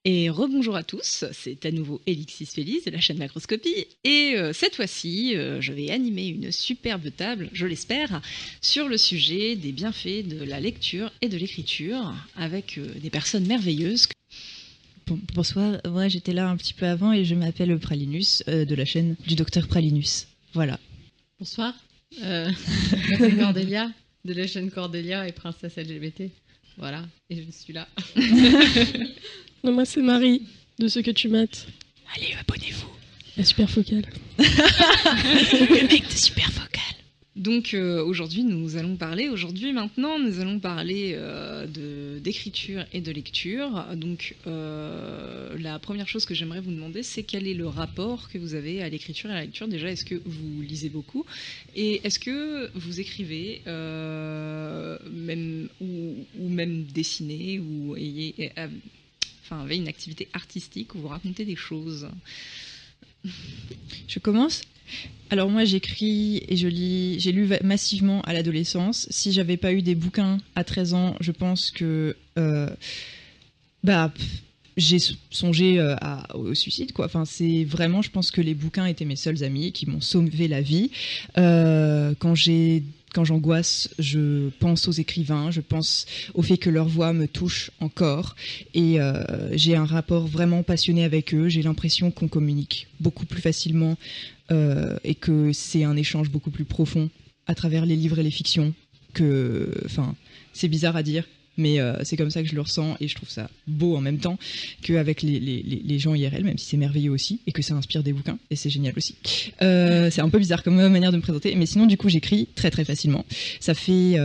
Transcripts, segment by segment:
Et rebonjour à tous, c'est à nouveau Elixis Félix de la chaîne Macroscopie. Et cette fois-ci, je vais animer une superbe table, je l'espère, sur le sujet des bienfaits de la lecture et de l'écriture, avec des personnes merveilleuses. Bonsoir, moi j'étais là un petit peu avant et je m'appelle Pralinus, de la chaîne du docteur Pralinus. Voilà. Bonsoir, c'est Cordelia, de la chaîne Cordelia et princesse LGBT. Voilà, et je suis là. Non, moi c'est Marie, de Ce que tu mates. Allez, abonnez-vous. La super focale. Le mec de super focale. Donc aujourd'hui, nous allons parler d'écriture et de lecture. Donc la première chose que j'aimerais vous demander, c'est quel est le rapport que vous avez à l'écriture et à la lecture. Déjà, est-ce que vous lisez beaucoup et est-ce que vous écrivez même dessinez ou avez une activité artistique où vous racontez des choses? Je commence. Alors moi j'écris et je lis, j'ai lu massivement à l'adolescence. Si j'avais pas eu des bouquins à 13 ans, je pense que j'ai songé au suicide, quoi. Enfin, c'est vraiment, je pense que les bouquins étaient mes seuls amis qui m'ont sauvé la vie. Quand j'angoisse, je pense aux écrivains, je pense au fait que leur voix me touche encore. Et j'ai un rapport vraiment passionné avec eux. J'ai l'impression qu'on communique beaucoup plus facilement et que c'est un échange beaucoup plus profond à travers les livres et les fictions. C'est bizarre à dire, mais c'est comme ça que je le ressens et je trouve ça beau en même temps qu'avec les gens IRL, même si c'est merveilleux aussi et que ça inspire des bouquins et c'est génial aussi. C'est un peu bizarre comme manière de me présenter, mais sinon du coup j'écris très très facilement. Ça fait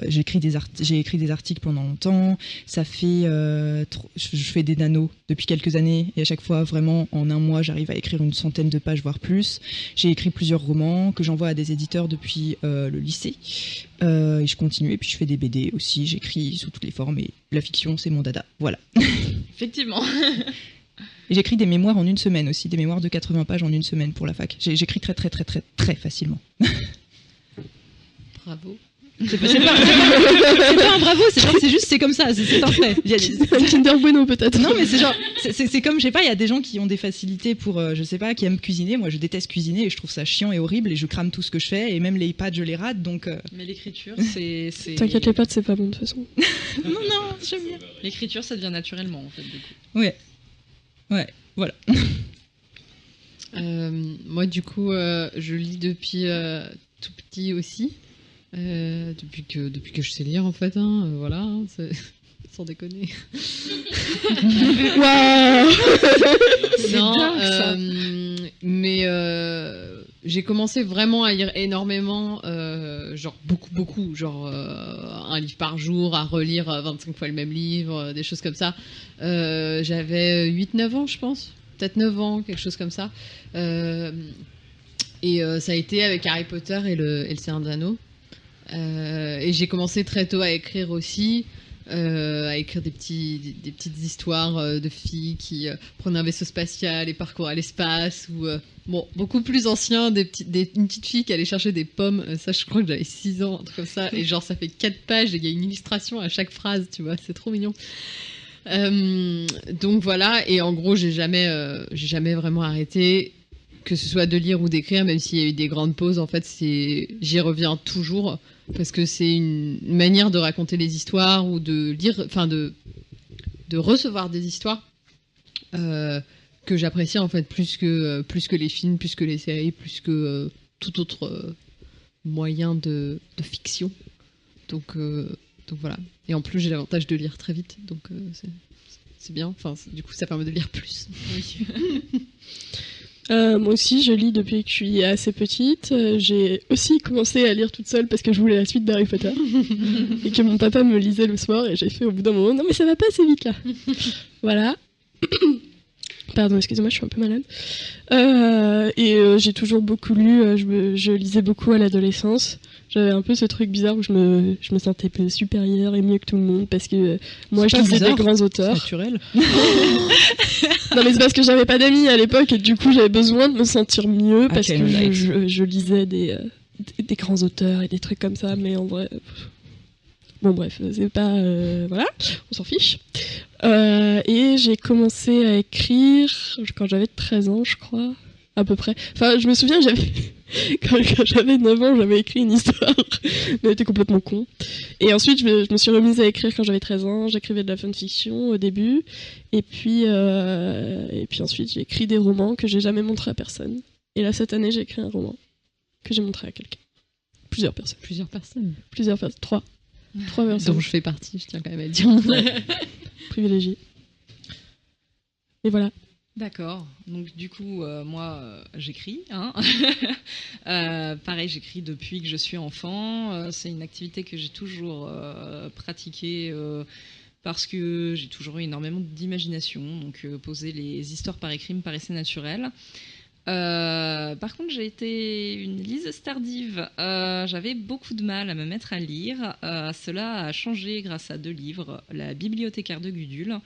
j'ai écrit des articles pendant longtemps. Ça fait je fais des nanos depuis quelques années et à chaque fois vraiment en un mois j'arrive à écrire une centaine de pages voire plus. J'ai écrit plusieurs romans que j'envoie à des éditeurs depuis le lycée. Et je continue et puis je fais des BD aussi, j'écris sous toutes les formes et la fiction c'est mon dada, voilà. Effectivement. Et j'écris des mémoires en une semaine aussi, des mémoires de 80 pages en une semaine pour la fac. J'écris très très très très très facilement. Bravo. C'est pas un bravo, c'est comme ça, c'est un fait. Un Kinder Bueno peut-être. Non mais c'est genre, c'est comme, je sais pas, il y a des gens qui ont des facilités pour, je sais pas, qui aiment cuisiner. Moi je déteste cuisiner et je trouve ça chiant et horrible et je crame tout ce que je fais et même les pâtes je les rate donc. Mais l'écriture c'est. T'inquiète, les pâtes c'est pas bon de toute façon. non, j'aime bien. L'écriture ça devient naturellement en fait du coup. Ouais, voilà. Moi du coup je lis depuis tout petit aussi. Depuis que je sais lire en fait, voilà, sans déconner. Waouh. Non, mais j'ai commencé vraiment à lire énormément, genre beaucoup, genre un livre par jour, à relire 25 fois le même livre, des choses comme ça. J'avais 8-9 ans, je pense, peut-être 9 ans, quelque chose comme ça. Et ça a été avec Harry Potter et le Seigneur des Anneaux. Et j'ai commencé très tôt à écrire aussi, à écrire des petites histoires de filles qui prenaient un vaisseau spatial et parcouraient l'espace, ou beaucoup plus ancien, une petite fille qui allait chercher des pommes, ça je crois que j'avais 6 ans, un truc comme ça, et genre ça fait 4 pages et il y a une illustration à chaque phrase, tu vois, c'est trop mignon. Donc voilà, et en gros j'ai jamais vraiment arrêté, que ce soit de lire ou d'écrire, même s'il y a eu des grandes pauses, en fait j'y reviens toujours, parce que c'est une manière de raconter les histoires ou de lire, enfin de recevoir des histoires que j'apprécie en fait plus que les films, plus que les séries, plus que tout autre moyen de fiction. Donc voilà. Et en plus j'ai l'avantage de lire très vite, donc c'est bien. Enfin du coup ça permet de lire plus. Oui. Moi aussi, je lis depuis que je suis assez petite. J'ai aussi commencé à lire toute seule parce que je voulais la suite d'Harry Potter et que mon papa me lisait le soir et j'ai fait au bout d'un moment, non mais ça va pas assez vite là. Voilà. Pardon, excusez-moi, je suis un peu malade. J'ai toujours beaucoup lu. Je lisais beaucoup à l'adolescence. J'avais un peu ce truc bizarre où je me sentais supérieure et mieux que tout le monde parce que moi je lisais des grands auteurs. C'est naturel. Non mais c'est parce que j'avais pas d'amis à l'époque et du coup j'avais besoin de me sentir mieux parce que je lisais des grands auteurs et des trucs comme ça, mais en vrai Bon bref, c'est pas... voilà, on s'en fiche. Et année, j'ai commencé à écrire quand j'avais 13 ans, je crois, à peu près. Enfin, je me souviens, quand j'avais 9 ans, j'avais écrit une histoire, mais elle était complètement con. Et ensuite, je me suis remise à écrire quand j'avais 13 ans. J'écrivais de la fanfiction au début. Et puis ensuite, j'ai écrit des romans que j'ai jamais montrés à personne. Et là, cette année, j'ai écrit un roman que j'ai montré à quelqu'un. Plusieurs personnes. Trois personnes. Dont je fais partie, je tiens quand même à dire. Privilégié. Et voilà. D'accord. Donc du coup, moi, j'écris. Hein. Pareil, j'écris depuis que je suis enfant. C'est une activité que j'ai toujours pratiquée parce que j'ai toujours eu énormément d'imagination. Donc poser les histoires par écrit me paraissait naturel. Par contre, j'ai été une liseuse tardive. J'avais beaucoup de mal à me mettre à lire. Cela a changé grâce à 2 livres, La bibliothécaire de Gudule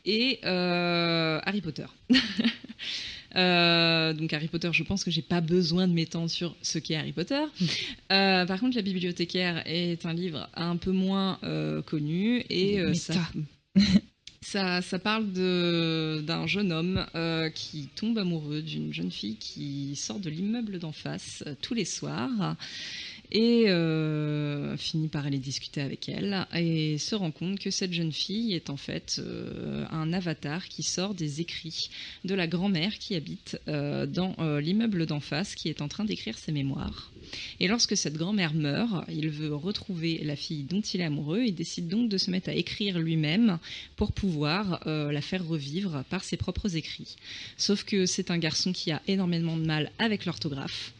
et Harry Potter. Donc Harry Potter, je pense que j'ai pas besoin de m'étendre sur ce qu'est Harry Potter. Par contre, La bibliothécaire est un livre un peu moins connu et ça parle d'un jeune homme qui tombe amoureux d'une jeune fille qui sort de l'immeuble d'en face tous les soirs et finit par aller discuter avec elle et se rend compte que cette jeune fille est en fait un avatar qui sort des écrits de la grand-mère qui habite dans l'immeuble d'en face, qui est en train d'écrire ses mémoires. Et lorsque cette grand-mère meurt, il veut retrouver la fille dont il est amoureux et décide donc de se mettre à écrire lui-même pour pouvoir la faire revivre par ses propres écrits. Sauf que c'est un garçon qui a énormément de mal avec l'orthographe.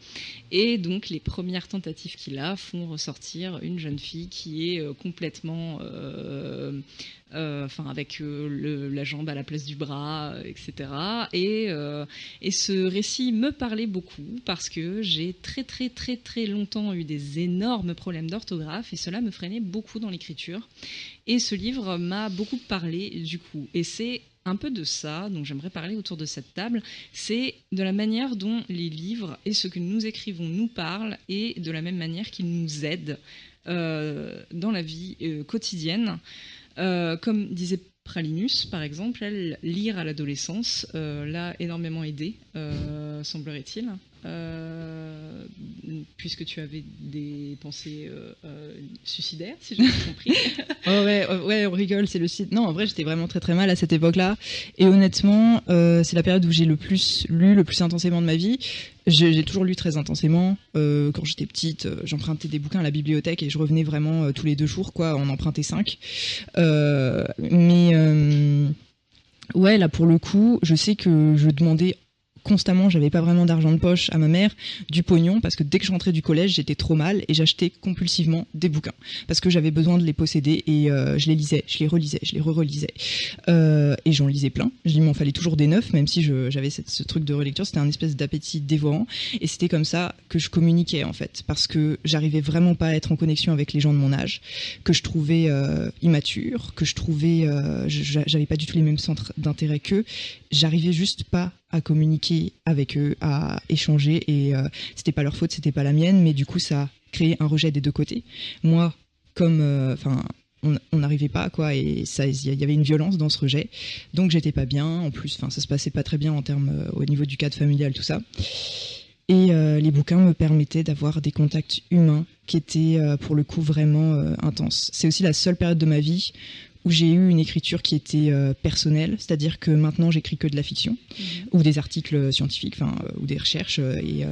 Et donc les premières tentatives qu'il a font ressortir une jeune fille qui est complètement... avec la jambe à la place du bras, etc. Et ce récit me parlait beaucoup parce que j'ai très très très très longtemps eu des énormes problèmes d'orthographe et cela me freinait beaucoup dans l'écriture. Et ce livre m'a beaucoup parlé du coup. Et c'est un peu de ça dont j'aimerais parler autour de cette table, c'est de la manière dont les livres et ce que nous écrivons nous parlent et de la même manière qu'ils nous aident dans la vie quotidienne. Comme disait Pralinus, par exemple, elle, lire à l'adolescence l'a énormément aidée, semblerait-il, puisque tu avais des pensées suicidaires, si j'ai bien compris. Ouais, on rigole, c'est le site. Non, en vrai, j'étais vraiment très très mal à cette époque-là. Et honnêtement, c'est la période où j'ai le plus lu, le plus intensément de ma vie. J'ai toujours lu très intensément. Quand j'étais petite, j'empruntais des bouquins à la bibliothèque et je revenais vraiment tous les 2 jours, quoi. On empruntait 5. Ouais, là pour le coup, je sais que je demandais constamment, j'avais pas vraiment d'argent de poche à ma mère, du pognon, parce que dès que je rentrais du collège, j'étais trop mal et j'achetais compulsivement des bouquins parce que j'avais besoin de les posséder et je les lisais, je les relisais, je les re-relisais et j'en lisais plein. Il m'en fallait toujours des neufs, même si j'avais ce truc de relecture, c'était un espèce d'appétit dévorant et c'était comme ça que je communiquais en fait, parce que j'arrivais vraiment pas à être en connexion avec les gens de mon âge, que je trouvais immatures, que je trouvais j'avais pas du tout les mêmes centres d'intérêt qu'eux, j'arrivais juste pas à communiquer avec eux, à échanger et c'était pas leur faute, c'était pas la mienne, mais du coup ça a créé un rejet des 2 côtés. Moi, comme on n'arrivait pas quoi, et ça il y avait une violence dans ce rejet, donc j'étais pas bien. En plus, ça se passait pas très bien en termes au niveau du cadre familial, tout ça. Et les bouquins me permettaient d'avoir des contacts humains qui étaient pour le coup vraiment intenses. C'est aussi la seule période de ma vie où j'ai eu une écriture qui était personnelle, c'est-à-dire que maintenant j'écris que de la fiction ou des articles scientifiques, ou des recherches. Et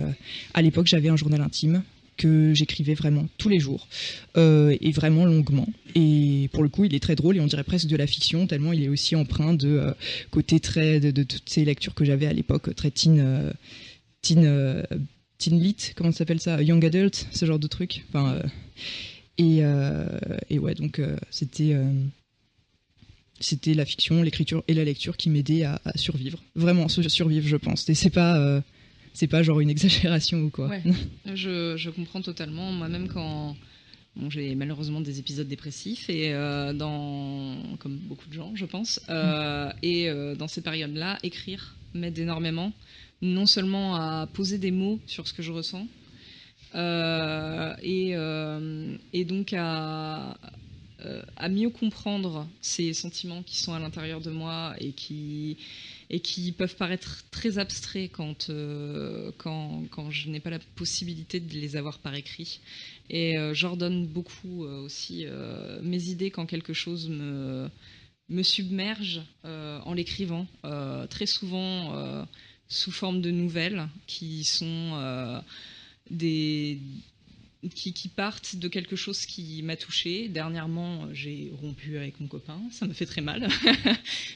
à l'époque j'avais un journal intime que j'écrivais vraiment tous les jours et vraiment longuement. Et pour le coup, il est très drôle et on dirait presque de la fiction tellement il est aussi empreint de côté très de toutes ces lectures que j'avais à l'époque, très teen lit, comment ça s'appelle ça, young adult, ce genre de truc. Et ouais, donc c'était la fiction, l'écriture et la lecture qui m'aidaient à survivre. Vraiment, survivre, je pense. Et c'est pas genre une exagération ou quoi. Ouais, je comprends totalement. Moi-même, quand j'ai malheureusement des épisodes dépressifs, et comme beaucoup de gens, je pense, et dans ces périodes-là, écrire m'aide énormément, non seulement à poser des mots sur ce que je ressens, et donc à à mieux comprendre ces sentiments qui sont à l'intérieur de moi et qui peuvent paraître très abstraits quand je n'ai pas la possibilité de les avoir par écrit. Et j'ordonne beaucoup aussi mes idées quand quelque chose me submerge en l'écrivant, très souvent sous forme de nouvelles qui sont qui partent de quelque chose qui m'a touchée. Dernièrement, j'ai rompu avec mon copain, ça me fait très mal,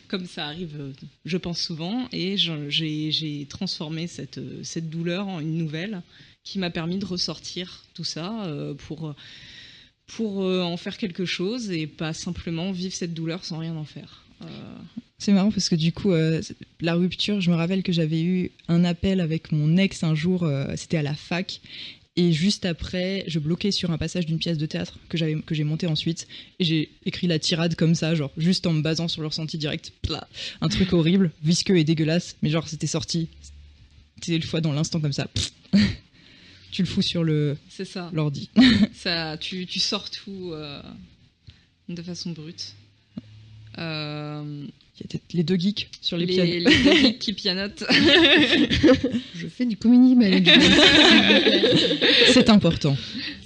comme ça arrive, je pense souvent, et j'ai transformé cette douleur en une nouvelle qui m'a permis de ressortir tout ça pour en faire quelque chose et pas simplement vivre cette douleur sans rien en faire. C'est marrant parce que du coup, la rupture, je me rappelle que j'avais eu un appel avec mon ex un jour, c'était à la fac. Et juste après, je bloquais sur un passage d'une pièce de théâtre que j'ai montée ensuite. Et j'ai écrit la tirade comme ça, genre juste en me basant sur le ressenti direct. Plah, un truc horrible, visqueux et dégueulasse. Mais genre, c'était sorti. C'était une fois dans l'instant comme ça. Tu le fous sur l'ordi. Ça, tu sors tout de façon brute. Il y a peut-être les deux geeks sur les pianos. Les deux geeks qui pianotent. Je fais du community management. C'est important.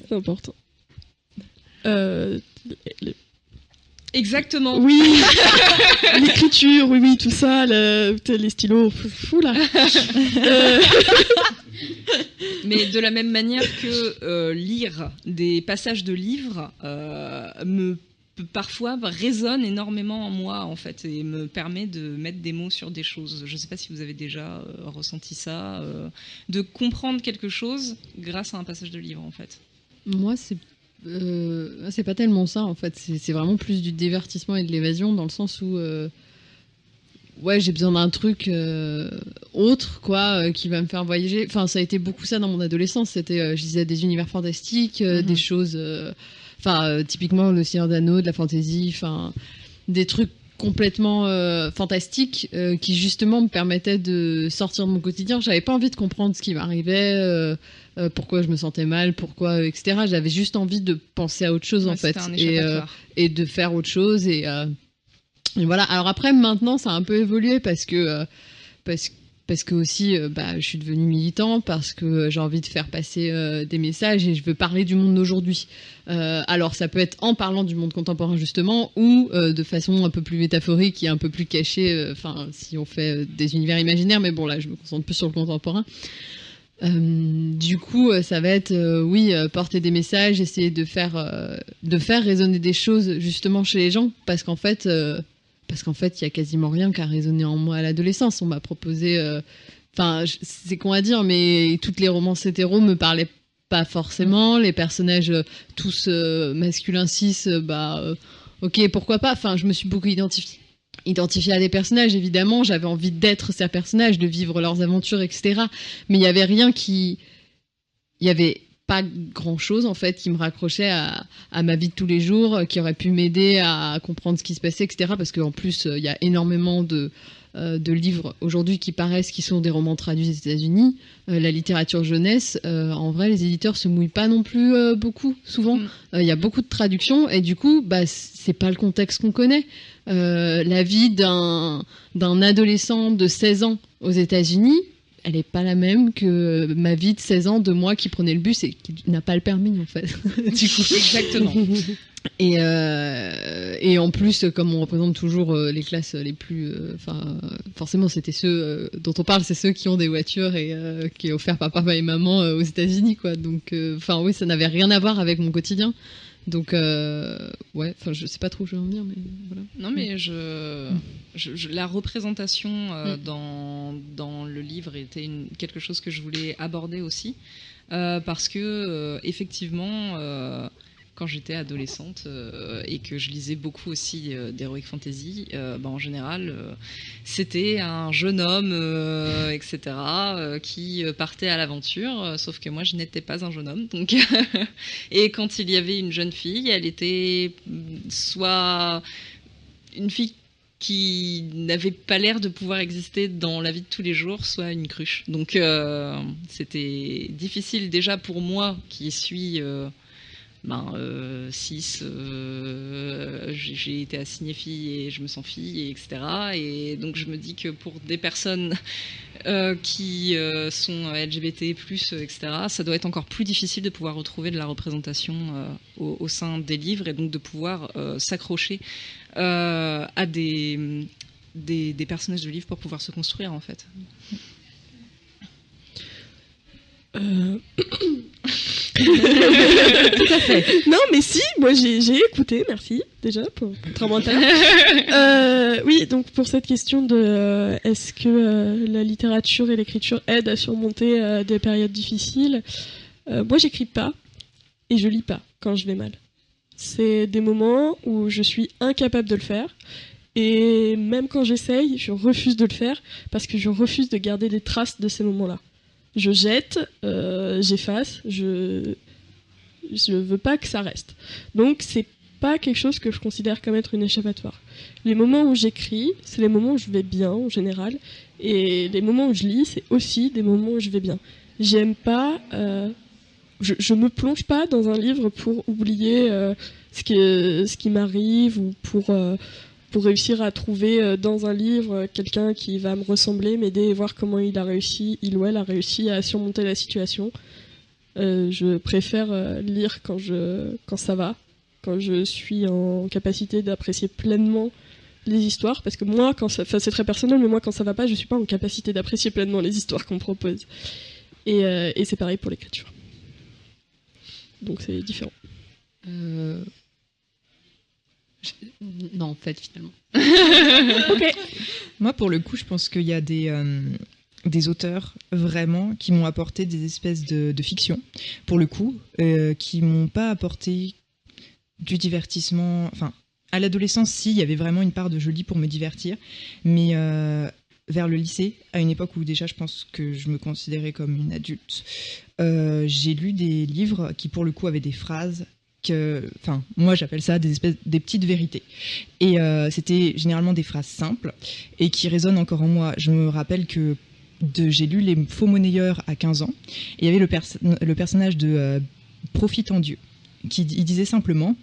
C'est important. Exactement. Oui. L'écriture, oui, tout ça, les stylos, fou là. Mais de la même manière que lire des passages de livres parfois résonne énormément en moi en fait et me permet de mettre des mots sur des choses. Je ne sais pas si vous avez déjà ressenti ça, de comprendre quelque chose grâce à un passage de livre en fait. Moi c'est pas tellement ça en fait, c'est vraiment plus du divertissement et de l'évasion dans le sens où ouais, j'ai besoin d'un truc autre quoi qui va me faire voyager. Enfin, ça a été beaucoup ça dans mon adolescence, c'était je lisais des univers fantastiques, des choses typiquement le Seigneur d'Anneaux, de la fantasy, des trucs complètement fantastiques qui justement me permettaient de sortir de mon quotidien. J'avais pas envie de comprendre ce qui m'arrivait, pourquoi je me sentais mal, pourquoi, etc. J'avais juste envie de penser à autre chose en fait et de faire autre chose et voilà. Alors après, maintenant, ça a un peu évolué parce que aussi, je suis devenue militant, parce que j'ai envie de faire passer des messages et je veux parler du monde d'aujourd'hui. Alors, ça peut être en parlant du monde contemporain, justement, ou de façon un peu plus métaphorique et un peu plus cachée, si on fait des univers imaginaires, mais bon, là, je me concentre plus sur le contemporain. Du coup, ça va être, porter des messages, essayer de faire résonner des choses, justement, chez les gens, parce qu'en fait, il y a quasiment rien qui a résonné en moi à l'adolescence. On m'a proposé, c'est con à dire, mais toutes les romances hétéros me parlaient pas forcément. Les personnages tous masculins cis, ok, pourquoi pas. Enfin, je me suis beaucoup identifiée à des personnages, évidemment. J'avais envie d'être ces personnages, de vivre leurs aventures, etc. Mais il y avait rien il y avait pas grand chose en fait qui me raccrochait à ma vie de tous les jours, qui aurait pu m'aider à comprendre ce qui se passait, etc. Parce qu'en plus il y a énormément de livres aujourd'hui qui sont des romans traduits aux États-Unis. La littérature jeunesse, en vrai, les éditeurs se mouillent pas non plus beaucoup, souvent. Il y a beaucoup de traductions et du coup, c'est pas le contexte qu'on connaît. La vie d'un adolescent de 16 ans aux États-Unis, elle est pas la même que ma vie de 16 ans de moi qui prenait le bus et qui n'a pas le permis en fait. Du coup. Exactement. Et en plus, comme on représente toujours les classes les plus, forcément c'était ceux dont on parle, c'est ceux qui ont des voitures et qui est offert par papa et maman aux États-Unis quoi. Donc, oui, ça n'avait rien à voir avec mon quotidien. Donc, je sais pas trop où je vais en venir, mais voilà. Non, mais la représentation dans le livre était quelque chose que je voulais aborder aussi, parce que, effectivement, quand j'étais adolescente et que je lisais beaucoup aussi d'Heroic Fantasy, en général, c'était un jeune homme, etc., qui partait à l'aventure, sauf que moi, je n'étais pas un jeune homme. Donc et quand il y avait une jeune fille, elle était soit une fille qui n'avait pas l'air de pouvoir exister dans la vie de tous les jours, soit une cruche. Donc c'était difficile déjà pour moi qui suis cis, j'ai été assignée fille et je me sens fille, et etc. Et donc je me dis que pour des personnes qui sont LGBT+, etc., ça doit être encore plus difficile de pouvoir retrouver de la représentation au sein des livres et donc de pouvoir s'accrocher à des personnages de livres pour pouvoir se construire en fait. Tout à fait. Non, mais si, moi j'ai écouté, merci déjà pour votre commentaire. Oui, donc pour cette question de est-ce que la littérature et l'écriture aident à surmonter des périodes difficiles, moi j'écris pas et je lis pas quand je vais mal. C'est des moments où je suis incapable de le faire. Et même quand j'essaye, je refuse de le faire parce que je refuse de garder des traces de ces moments-là. Je jette, j'efface, je veux pas que ça reste. Donc c'est pas quelque chose que je considère comme être une échappatoire. Les moments où j'écris, c'est les moments où je vais bien en général, et les moments où je lis, c'est aussi des moments où je vais bien. J'aime pas, je me plonge pas dans un livre pour oublier ce qui m'arrive ou pour réussir à trouver dans un livre quelqu'un qui va me ressembler, m'aider et voir comment il ou elle a réussi à surmonter la situation. Je préfère lire quand ça va, quand je suis en capacité d'apprécier pleinement les histoires, parce que moi, c'est très personnel, mais moi, quand ça va pas, je suis pas en capacité d'apprécier pleinement les histoires qu'on me propose. Et c'est pareil pour l'écriture. Donc c'est différent. Non, en fait, finalement. Ok. Moi, pour le coup, je pense qu'il y a des auteurs vraiment qui m'ont apporté des espèces de fiction, pour le coup, qui m'ont pas apporté du divertissement. Enfin, à l'adolescence, si, il y avait vraiment une part de je lis pour me divertir, mais vers le lycée, à une époque où déjà je pense que je me considérais comme une adulte, j'ai lu des livres qui, pour le coup, avaient des phrases moi j'appelle ça des petites vérités, et c'était généralement des phrases simples et qui résonnent encore en moi. Je me rappelle que j'ai lu Les Faux Monnayeurs à 15 ans, et il y avait le personnage de Profite en Dieu il disait simplement,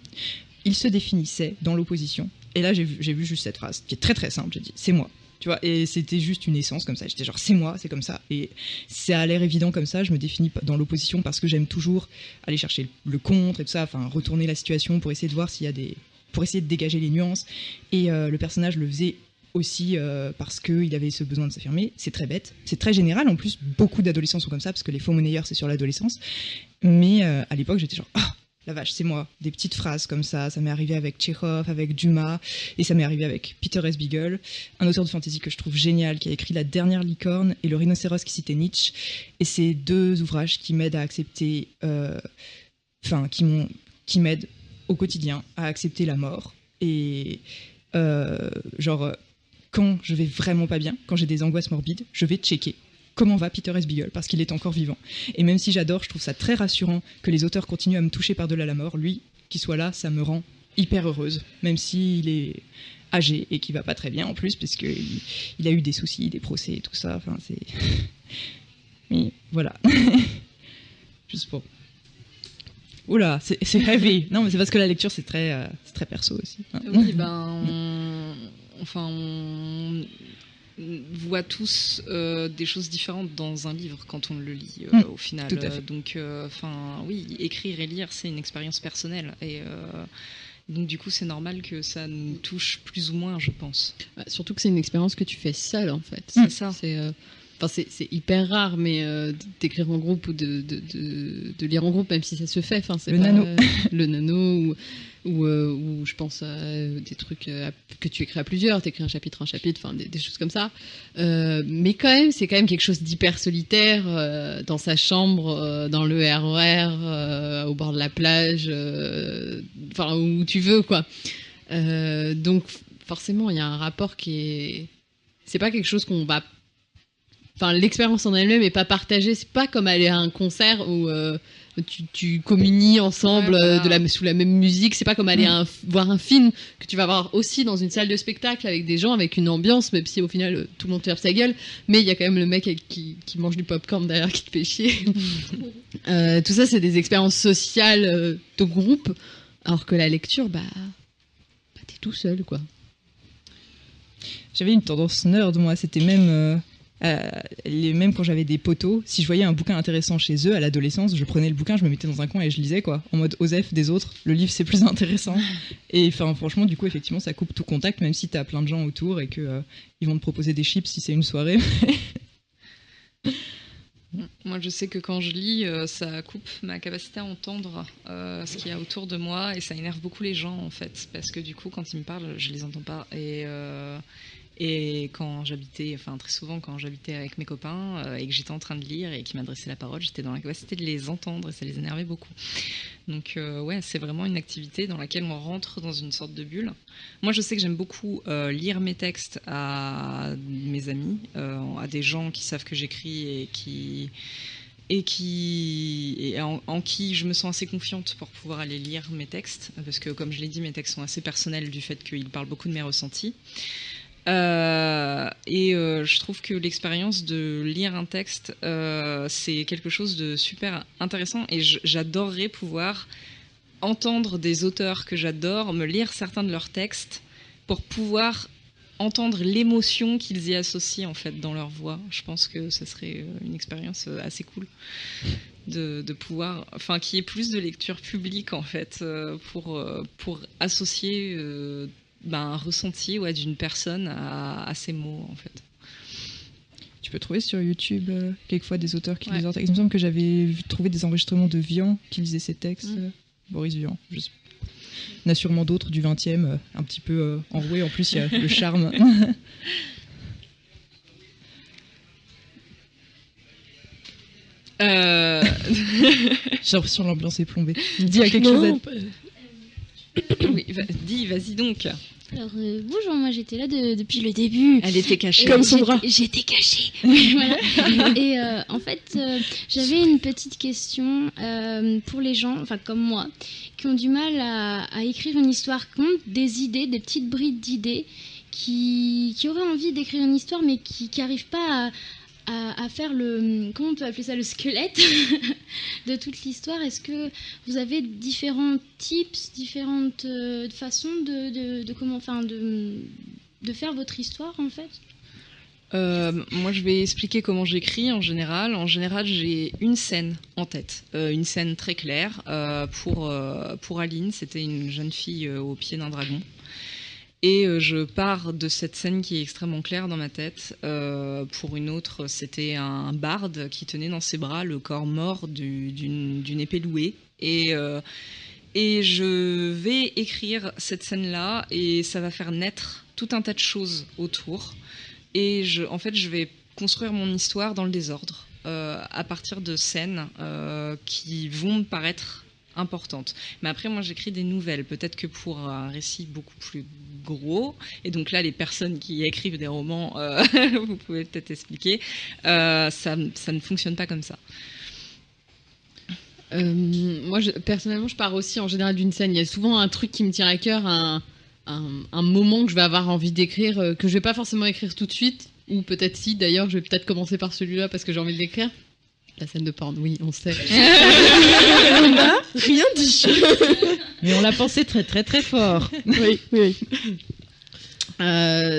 il se définissait dans l'opposition, et là j'ai vu juste cette phrase qui est très très simple, j'ai dit c'est moi. Tu vois, et c'était juste une essence comme ça. J'étais genre, c'est moi, c'est comme ça. Et ça a l'air évident comme ça. Je me définis dans l'opposition parce que j'aime toujours aller chercher le contre et tout ça. Enfin, retourner la situation pour essayer de voir s'il y a pour essayer de dégager les nuances. Et le personnage le faisait aussi parce qu'il avait ce besoin de s'affirmer. C'est très bête. C'est très général. En plus, beaucoup d'adolescents sont comme ça parce que Les Faux Monnayeurs, c'est sur l'adolescence. Mais à l'époque, j'étais genre, la vache, c'est moi. Des petites phrases comme ça m'est arrivé avec Tchekhov, avec Dumas, et ça m'est arrivé avec Peter S. Beagle, un auteur de fantasy que je trouve génial, qui a écrit La Dernière Licorne et Le Rhinocéros qui citait Nietzsche. Et c'est deux ouvrages qui m'aident à accepter, qui m'aident au quotidien à accepter la mort. Et quand je vais vraiment pas bien, quand j'ai des angoisses morbides, je vais checker comment va Peter S. Beagle, parce qu'il est encore vivant. Et même si j'adore, je trouve ça très rassurant que les auteurs continuent à me toucher par-delà la mort. Lui, qu'il soit là, ça me rend hyper heureuse, même s'il est âgé et qu'il va pas très bien en plus, parce qu'il a eu des soucis, des procès et tout ça. Enfin, c'est... Mais voilà. Juste pour... Oula, c'est rêvé. Non, mais c'est parce que la lecture, c'est très perso aussi. Oui, on voit tous des choses différentes dans un livre quand on le lit au final. Tout à fait. Donc, oui, écrire et lire, c'est une expérience personnelle. Et donc, du coup, c'est normal que ça nous touche plus ou moins, je pense. Surtout que c'est une expérience que tu fais seule, en fait. C'est ça. C'est hyper rare, mais d'écrire en groupe ou de lire en groupe, même si ça se fait. C'est le nano. Le nano, ou je pense à des trucs que tu écris à plusieurs, tu écris un chapitre, des choses comme ça. Mais quand même, c'est quand même quelque chose d'hyper solitaire dans sa chambre, dans le RER, au bord de la plage, où tu veux, quoi. Donc, forcément, il y a un rapport qui est... C'est pas quelque chose qu'on va... l'expérience en elle-même n'est pas partagée. C'est pas comme aller à un concert où tu communies ensemble Ouais, voilà. sous la même musique. C'est pas comme aller voir un film que tu vas voir aussi dans une salle de spectacle avec des gens, avec une ambiance, même si au final tout le monde ferme sa gueule. Mais il y a quand même le mec qui mange du popcorn derrière qui te fait chier. Tout ça, c'est des expériences sociales de groupe, alors que la lecture, t'es tout seul, quoi. J'avais une tendance nerd, moi. C'était même quand j'avais des potos, si je voyais un bouquin intéressant chez eux à l'adolescence, je prenais le bouquin, je me mettais dans un coin et je lisais, quoi, en mode Osef des autres. Le livre, c'est plus intéressant. Et enfin, franchement, du coup, effectivement, ça coupe tout contact, même si t'as plein de gens autour et que ils vont te proposer des chips si c'est une soirée. Moi, je sais que quand je lis, ça coupe ma capacité à entendre ce qu'il y a autour de moi et ça énerve beaucoup les gens, en fait, parce que du coup, quand ils me parlent, je les entends pas. Et quand j'habitais, enfin très souvent quand j'habitais avec mes copains et que j'étais en train de lire et qu'ils m'adressaient la parole, j'étais dans la capacité de les entendre et ça les énervait beaucoup. Donc ouais, c'est vraiment une activité dans laquelle on rentre dans une sorte de bulle. Moi, je sais que j'aime beaucoup lire mes textes à mes amis, à des gens qui savent que j'écris et en qui je me sens assez confiante pour pouvoir aller lire mes textes, parce que comme je l'ai dit, mes textes sont assez personnels du fait qu'ils parlent beaucoup de mes ressentis. Je trouve que l'expérience de lire un texte, c'est quelque chose de super intéressant et j'adorerais pouvoir entendre des auteurs que j'adore me lire certains de leurs textes pour pouvoir entendre l'émotion qu'ils y associent en fait dans leur voix. Je pense que ce serait une expérience assez cool de pouvoir, enfin, qu'il y ait plus de lecture publique en fait pour associer un ressenti d'une personne à ces mots en fait. Tu peux trouver sur YouTube quelquefois des auteurs qui lisent leurs textes. Il me semble que j'avais trouvé des enregistrements de Vian qui lisait ses textes. Boris Vian. Il y en a sûrement d'autres du 20e, un petit peu enroués. En plus, il y a le charme. J'ai l'impression que l'ambiance est plombée. Dis à quelque chose à... Oui, vas-y donc. Alors bonjour, moi j'étais là depuis le début. Elle était cachée. Comme Sandra. J'étais cachée. Voilà. Et en fait, j'avais une petite question pour les gens, enfin comme moi, qui ont du mal à écrire une histoire, qui ont des idées, des petites brides d'idées, qui auraient envie d'écrire une histoire, mais qui n'arrivent pas à faire comment on peut appeler ça, le squelette de toute l'histoire. Est-ce que vous avez différents tips, différentes façons de faire votre histoire en fait? Moi, je vais expliquer comment j'écris en général. En général, j'ai une scène en tête, une scène très claire. Pour Aline, c'était une jeune fille au pied d'un dragon. Et je pars de cette scène qui est extrêmement claire dans ma tête. Pour une autre, c'était un barde qui tenait dans ses bras le corps mort d'une épée louée. Et je vais écrire cette scène-là et ça va faire naître tout un tas de choses autour. Et en fait, je vais construire mon histoire dans le désordre à partir de scènes qui vont me paraître importante. Mais après, moi, j'écris des nouvelles. Peut-être que pour un récit beaucoup plus gros, et donc là, les personnes qui écrivent des romans, vous pouvez peut-être expliquer, ça ne fonctionne pas comme ça. Moi, personnellement, je pars aussi en général d'une scène. Il y a souvent un truc qui me tient à cœur, un moment que je vais avoir envie d'écrire, que je vais pas forcément écrire tout de suite, ou peut-être si, d'ailleurs, je vais peut-être commencer par celui-là parce que j'ai envie de l'écrire. La scène de porn, oui, on sait. On n'a rien dit. Mais on l'a pensé très très très fort. Oui.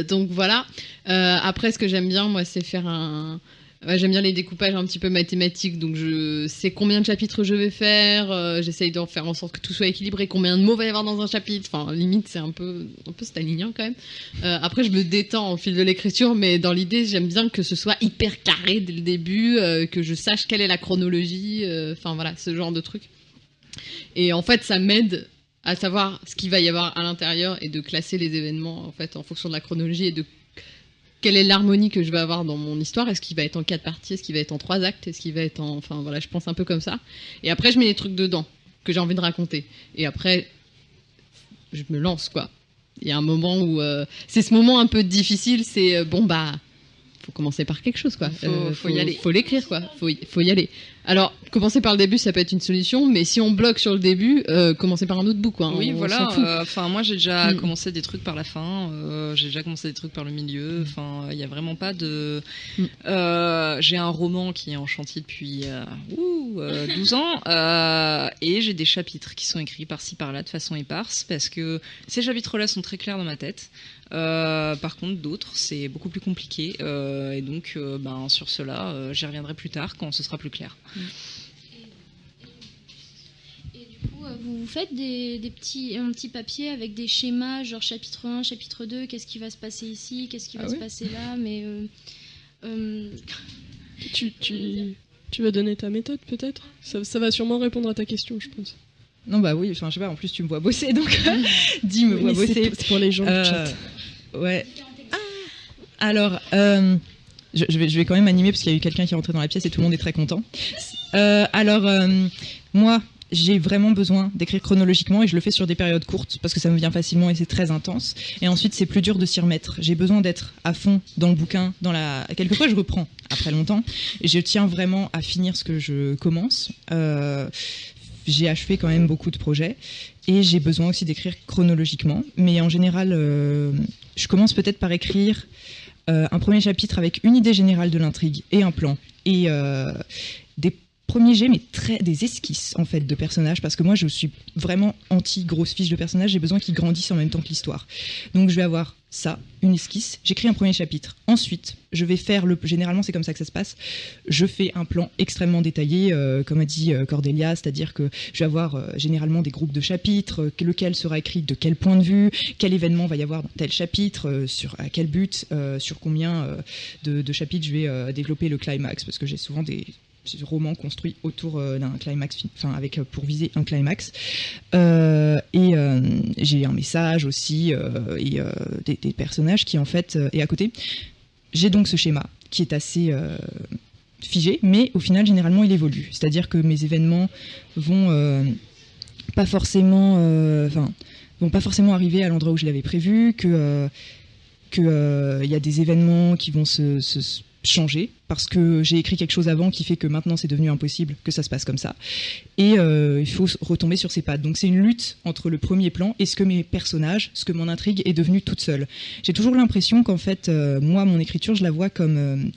Donc voilà. Après, ce que j'aime bien, moi, c'est faire j'aime bien les découpages un petit peu mathématiques, donc je sais combien de chapitres je vais faire, j'essaye de faire en sorte que tout soit équilibré, combien de mots va y avoir dans un chapitre, enfin limite c'est un peu stalinien quand même. Après je me détends au fil de l'écriture, mais dans l'idée j'aime bien que ce soit hyper carré dès le début, que je sache quelle est la chronologie, enfin voilà, ce genre de truc. Et en fait ça m'aide à savoir ce qu'il va y avoir à l'intérieur et de classer les événements en fait en fonction de la chronologie et de quelle est l'harmonie que je vais avoir dans mon histoire. Est-ce qu'il va être en 4 parties? Est-ce qu'il va être en 3 actes? Est-ce qu'il va être en... Enfin, voilà, je pense un peu comme ça. Et après, je mets les trucs dedans que j'ai envie de raconter. Et après, je me lance, quoi. Il y a un moment où... c'est ce moment un peu difficile, c'est... faut commencer par quelque chose, quoi. Faut y aller. Faut l'écrire, quoi. Faut y aller. Alors, commencer par le début, ça peut être une solution, mais si on bloque sur le début, commencer par un autre bout, quoi. Oui, On voilà. s'en fout. Enfin, moi, j'ai déjà commencé des trucs par la fin. J'ai déjà commencé des trucs par le milieu. Enfin, il y a vraiment pas de. J'ai un roman qui est en chantier depuis 12 ans, et j'ai des chapitres qui sont écrits par-ci par-là de façon éparse, parce que ces chapitres-là sont très clairs dans ma tête. Par contre, d'autres, c'est beaucoup plus compliqué, et donc, sur cela, j'y reviendrai plus tard quand ce sera plus clair. Et du coup, vous faites un petit papier avec des schémas, genre chapitre 1, chapitre 2, qu'est-ce qui va se passer ici, qu'est-ce qui va se passer là, mais... Tu vas donner ta méthode, peut-être ? Ça va sûrement répondre à ta question, je pense. Non, bah oui, enfin, je sais pas, en plus tu me vois bosser, donc dis me vois bosser. C'est pour les gens du chat. Ouais. Alors, je vais quand même animer parce qu'il y a eu quelqu'un qui est rentré dans la pièce et tout le monde est très content. Moi, j'ai vraiment besoin d'écrire chronologiquement et je le fais sur des périodes courtes parce que ça me vient facilement et c'est très intense. Et ensuite, c'est plus dur de s'y remettre. J'ai besoin d'être à fond dans le bouquin, quelquefois je reprends après longtemps et je tiens vraiment à finir ce que je commence. J'ai achevé quand même beaucoup de projets et j'ai besoin aussi d'écrire chronologiquement. Mais en général, je commence peut-être par écrire un premier chapitre avec une idée générale de l'intrigue et un plan. Et des premiers jets, mais des esquisses en fait de personnages, parce que moi je suis vraiment anti-grosse fiche de personnages, j'ai besoin qu'ils grandissent en même temps que l'histoire. Donc je vais avoir ça, une esquisse, j'écris un premier chapitre. Ensuite, je vais faire généralement c'est comme ça que ça se passe, je fais un plan extrêmement détaillé, comme a dit Cordélia, c'est-à-dire que je vais avoir généralement des groupes de chapitres, lequel sera écrit de quel point de vue, quel événement va y avoir dans tel chapitre, à quel but, sur combien de chapitres je vais développer le climax, parce que j'ai souvent des romans construits autour d'un climax, avec pour viser un climax. J'ai un message aussi et des personnages qui en fait est à côté. J'ai donc ce schéma qui est assez figé, mais au final généralement il évolue. C'est-à-dire que mes événements vont pas forcément arriver à l'endroit où je l'avais prévu, que y a des événements qui vont se changer parce que j'ai écrit quelque chose avant qui fait que maintenant c'est devenu impossible que ça se passe comme ça et il faut retomber sur ses pattes. Donc c'est une lutte entre le premier plan et ce que mes personnages, ce que mon intrigue est devenue toute seule. J'ai toujours l'impression qu'en fait moi mon écriture je la vois comme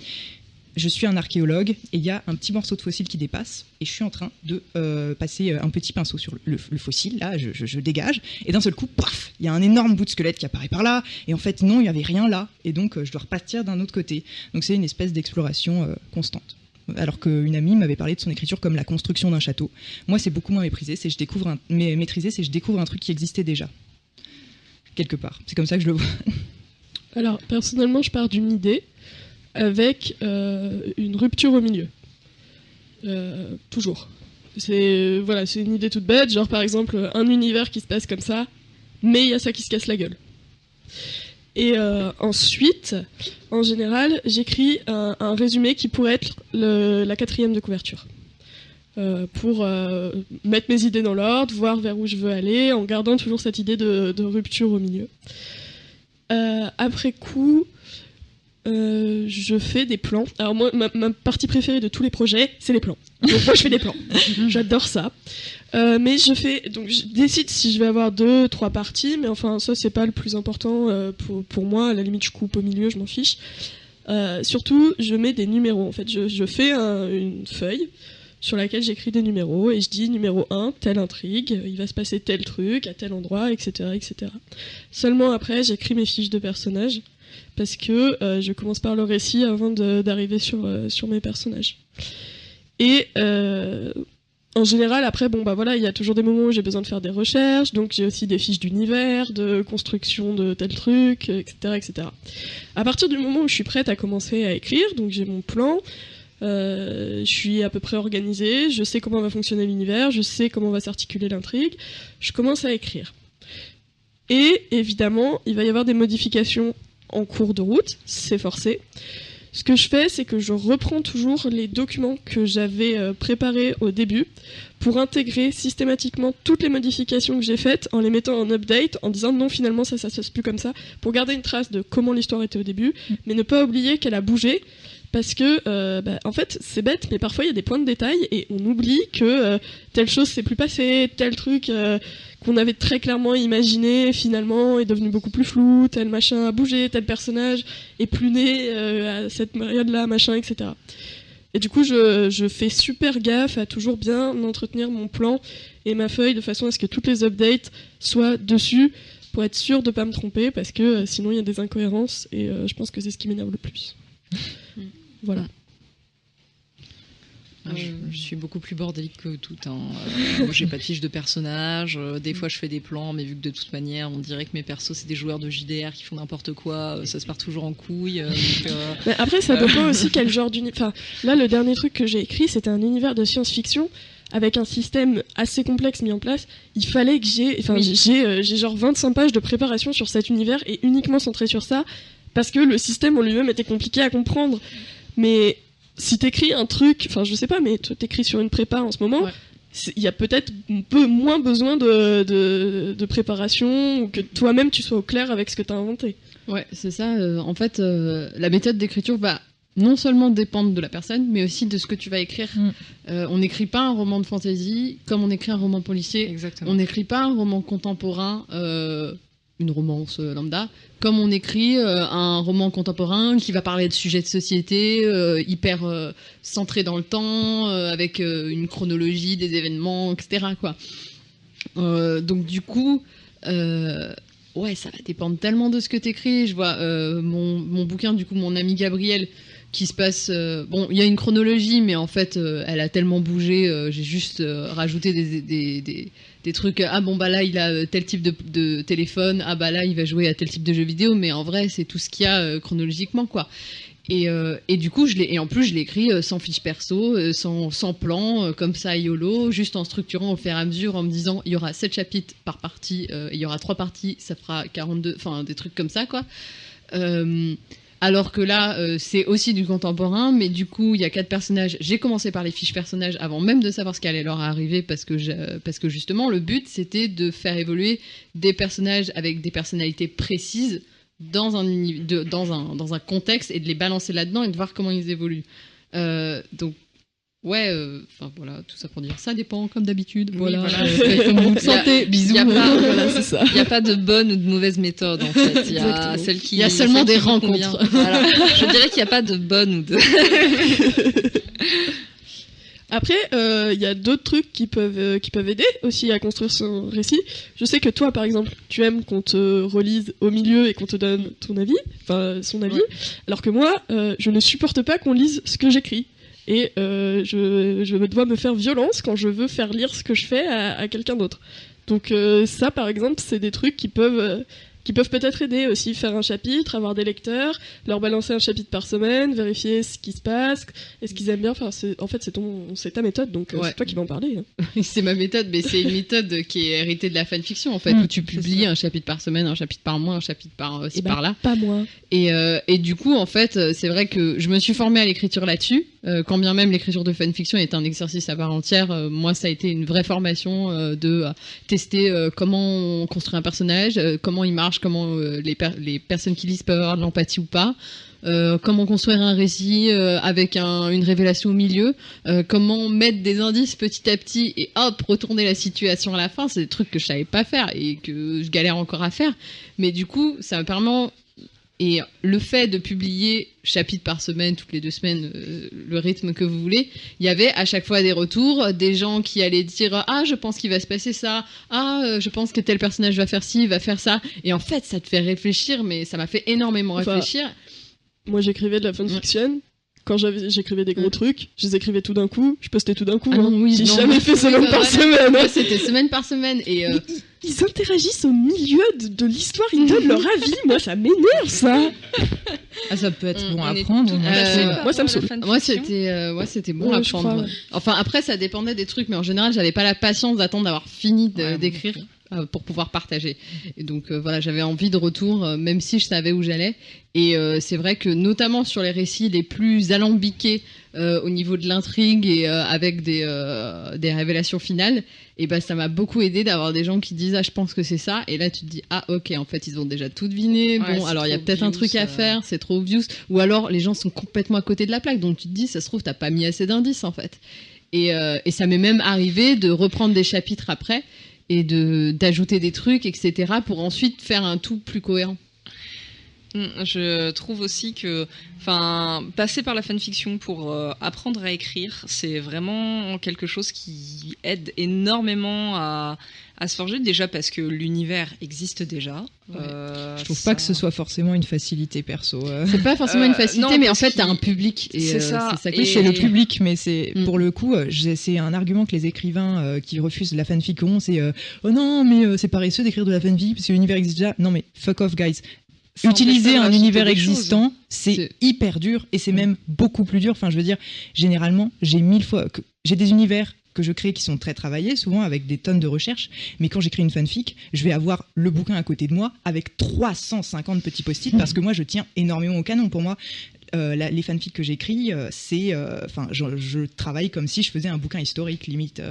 je suis un archéologue et il y a un petit morceau de fossile qui dépasse et je suis en train de passer un petit pinceau sur le fossile, là je dégage et d'un seul coup, paf, il y a un énorme bout de squelette qui apparaît par là et en fait non, il n'y avait rien là et donc je dois repartir d'un autre côté. Donc c'est une espèce d'exploration constante. Alors qu'une amie m'avait parlé de son écriture comme la construction d'un château. Moi c'est beaucoup moins maîtrisé, c'est je découvre un truc qui existait déjà. Quelque part. C'est comme ça que je le vois. Alors personnellement je pars d'une idée avec une rupture au milieu. Toujours. C'est une idée toute bête, genre par exemple un univers qui se passe comme ça, mais il y a ça qui se casse la gueule. Et ensuite, en général, j'écris un résumé qui pourrait être la 4e de couverture. Pour mettre mes idées dans l'ordre, voir vers où je veux aller, en gardant toujours cette idée de rupture au milieu. Après coup, je fais des plans. Alors moi, ma partie préférée de tous les projets, c'est les plans. Donc moi, je fais des plans. J'adore ça. Mais je décide si je vais avoir 2-3 parties, mais enfin ça c'est pas le plus important pour moi. À la limite, je coupe au milieu, je m'en fiche. Surtout, je mets des numéros. En fait, je fais une feuille sur laquelle j'écris des numéros et je dis numéro 1, telle intrigue, il va se passer tel truc à tel endroit, etc., etc. Seulement après, j'écris mes fiches de personnages. Parce que je commence par le récit avant d'arriver sur mes personnages. Et en général, après, il y a toujours des moments où j'ai besoin de faire des recherches, donc j'ai aussi des fiches d'univers, de construction de tel truc, etc., etc. À partir du moment où je suis prête à commencer à écrire, donc j'ai mon plan, je suis à peu près organisée, je sais comment va fonctionner l'univers, je sais comment va s'articuler l'intrigue, je commence à écrire. Et évidemment, il va y avoir des modifications en cours de route, c'est forcé. Ce que je fais, c'est que je reprends toujours les documents que j'avais préparés au début pour intégrer systématiquement toutes les modifications que j'ai faites en les mettant en update, en disant non, finalement ça se passe plus comme ça, pour garder une trace de comment l'histoire était au début, mais ne pas oublier qu'elle a bougé parce que en fait c'est bête, mais parfois il y a des points de détail et on oublie que telle chose s'est plus passée, tel truc qu'on avait très clairement imaginé finalement est devenu beaucoup plus flou, tel machin a bougé, tel personnage est plus né à cette période-là, machin, etc. Et du coup, je fais super gaffe à toujours bien entretenir mon plan et ma feuille de façon à ce que toutes les updates soient dessus pour être sûr de ne pas me tromper, parce que sinon il y a des incohérences et je pense que c'est ce qui m'énerve le plus. Voilà. Je suis beaucoup plus bordélique que tout. Moi, j'ai pas de fiche de personnage. Des fois, je fais des plans, mais vu que de toute manière, on dirait que mes persos, c'est des joueurs de JDR qui font n'importe quoi. Ça se part toujours en couille. Mais après, ça dépend aussi quel genre d'univers. Enfin, là, le dernier truc que j'ai écrit, c'était un univers de science-fiction avec un système assez complexe mis en place. Il fallait que j'ai genre 25 pages de préparation sur cet univers et uniquement centré sur ça, parce que le système en lui-même était compliqué à comprendre. Mais si t'écris un truc, enfin je sais pas, mais toi t'écris sur une prépa en ce moment, il y a peut-être un peu moins besoin de préparation, ou que toi-même tu sois au clair avec ce que t'as inventé. Ouais, c'est ça. En fait, la méthode d'écriture va non seulement dépendre de la personne, mais aussi de ce que tu vas écrire. On n'écrit pas un roman de fantasy comme on écrit un roman policier. Exactement. On n'écrit pas un roman contemporain, une romance lambda, comme on écrit un roman contemporain qui va parler de sujets de société hyper centré dans le temps, avec une chronologie des événements, etc. quoi. Donc du coup, ouais, ça va dépendre tellement de ce que t'écris. Je vois mon bouquin, du coup, mon ami Gabriel, qui se passe... bon, il y a une chronologie, mais en fait, elle a tellement bougé, j'ai juste rajouté des trucs. Ah bon, bah là, il a tel type de téléphone. Ah bah là, il va jouer à tel type de jeu vidéo. Mais en vrai, c'est tout ce qu'il y a chronologiquement, quoi. Et du coup, en plus, je l'ai écrit sans fiche perso, sans plan, comme ça, YOLO, juste en structurant au fur et à mesure, en me disant, il y aura 7 chapitres par partie, il y aura 3 parties, ça fera 42, enfin, des trucs comme ça, quoi. Alors que là, c'est aussi du contemporain, mais du coup, il y a 4 personnages. J'ai commencé par les fiches personnages avant même de savoir ce qui allait leur arriver, parce que justement, le but, c'était de faire évoluer des personnages avec des personnalités précises dans un contexte, et de les balancer là-dedans et de voir comment ils évoluent. Donc, ouais, enfin voilà, tout ça pour dire, ça dépend comme d'habitude. Voilà, comme vous le sentez, bisous. Voilà, c'est ça. Il n'y a pas de bonne ou de mauvaise méthode, en fait. Il y a seulement des rencontres. Voilà. Je dirais qu'il n'y a pas de bonne ou de... Après, il y a d'autres trucs qui peuvent aider aussi à construire son récit. Je sais que toi, par exemple, tu aimes qu'on te relise au milieu et qu'on te donne son avis, alors que moi, je ne supporte pas qu'on lise ce que j'écris. Et je dois me faire violence quand je veux faire lire ce que je fais à quelqu'un d'autre. Donc ça, par exemple, c'est des trucs qui peuvent peut-être aider aussi. Faire un chapitre, avoir des lecteurs, leur balancer un chapitre par semaine, vérifier ce qui se passe, est-ce qu'ils aiment bien. Enfin, c'est ta méthode, donc c'est toi qui vas en parler. C'est ma méthode, mais c'est une méthode qui est héritée de la fanfiction, en fait, où tu publies un chapitre par semaine, un chapitre par mois, un chapitre par-ci, par-là. Pas moi. Et du coup, en fait, c'est vrai que je me suis formée à l'écriture là-dessus. Quand bien même l'écriture de fanfiction est un exercice à part entière, moi ça a été une vraie formation de tester comment on construit un personnage, comment il marche, comment les personnes qui lisent peuvent avoir de l'empathie ou pas, comment construire un récit avec une révélation au milieu, comment mettre des indices petit à petit et hop, retourner la situation à la fin. C'est des trucs que je savais pas faire et que je galère encore à faire, mais du coup ça me permet... Et le fait de publier chapitre par semaine, toutes les 2 semaines, le rythme que vous voulez, il y avait à chaque fois des retours, des gens qui allaient dire « Ah, je pense qu'il va se passer ça. Ah, je pense que tel personnage va faire ci, va faire ça. » Et en fait, ça te fait réfléchir, mais ça m'a fait énormément réfléchir. Moi, j'écrivais de la fanfiction. Quand j'écrivais des gros trucs, je les écrivais tout d'un coup, je postais tout d'un coup. J'ai jamais fait semaine par semaine. Moi, c'était semaine par semaine. Et ils interagissent au milieu de l'histoire, ils donnent leur avis. Moi, ça m'énerve, ça. Ah, ça peut être bon à apprendre. Moi, ça me saoule. Moi, c'était bon à apprendre. Enfin, après, ça dépendait des trucs, mais en général, j'avais pas la patience d'attendre d'avoir fini d'écrire pour pouvoir partager. Et donc voilà, j'avais envie de retour, même si je savais où j'allais. Et c'est vrai que notamment sur les récits les plus alambiqués au niveau de l'intrigue et avec des révélations finales, et ben ça m'a beaucoup aidé d'avoir des gens qui disent je pense que c'est ça, et là tu te dis ok, en fait ils ont déjà tout deviné, bon alors il y a peut-être un truc à faire, c'est trop obvious, ou alors les gens sont complètement à côté de la plaque, donc tu te dis ça se trouve t'as pas mis assez d'indices en fait. Et ça m'est même arrivé de reprendre des chapitres après et d'ajouter des trucs, etc., pour ensuite faire un tout plus cohérent. Je trouve aussi que passer par la fanfiction pour apprendre à écrire, c'est vraiment quelque chose qui aide énormément à se forger, déjà parce que l'univers existe déjà. Je trouve pas que ce soit forcément une facilité perso. C'est pas forcément une facilité, non, mais en fait t'as un public. Et c'est ça. C'est le public, mais c'est pour le coup, c'est un argument que les écrivains qui refusent la fanfic ont, c'est oh non, mais c'est paresseux d'écrire de la fanfic parce que l'univers existe déjà. Non mais fuck off guys. Utiliser un univers existant, c'est hyper dur, et c'est même beaucoup plus dur. Enfin, je veux dire, généralement, j'ai des univers que je crée qui sont très travaillés, souvent avec des tonnes de recherches, mais quand j'écris une fanfic, je vais avoir le bouquin à côté de moi avec 350 petits post-it, parce que moi, je tiens énormément au canon. Pour moi, les fanfics que j'écris, je travaille comme si je faisais un bouquin historique, limite,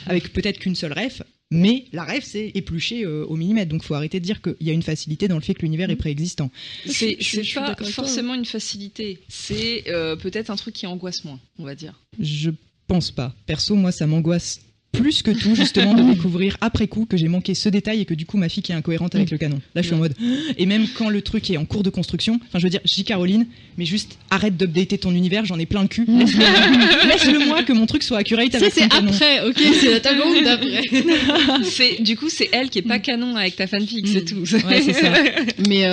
avec peut-être qu'une seule ref. Mais la ref, c'est épluché au millimètre. Donc, il faut arrêter de dire qu'il y a une facilité dans le fait que l'univers est préexistant. C'est pas forcément une facilité. C'est peut-être un truc qui angoisse moins, on va dire. Je pense pas. Perso, moi, ça m'angoisse plus que tout, justement, de découvrir après coup que j'ai manqué ce détail et que du coup, ma fic est incohérente avec le canon. Là, je suis en mode... Et même quand le truc est en cours de construction, je veux dire, je dis Caroline, mais juste arrête d'updater ton univers, j'en ai plein le cul. Laisse-le moi que mon truc soit accurate avec ton canon. Ça, c'est après, ok, c'est la seconde d'après. Du coup, c'est elle qui est pas canon avec ta fanfic, c'est tout. Ouais, c'est ça. Mais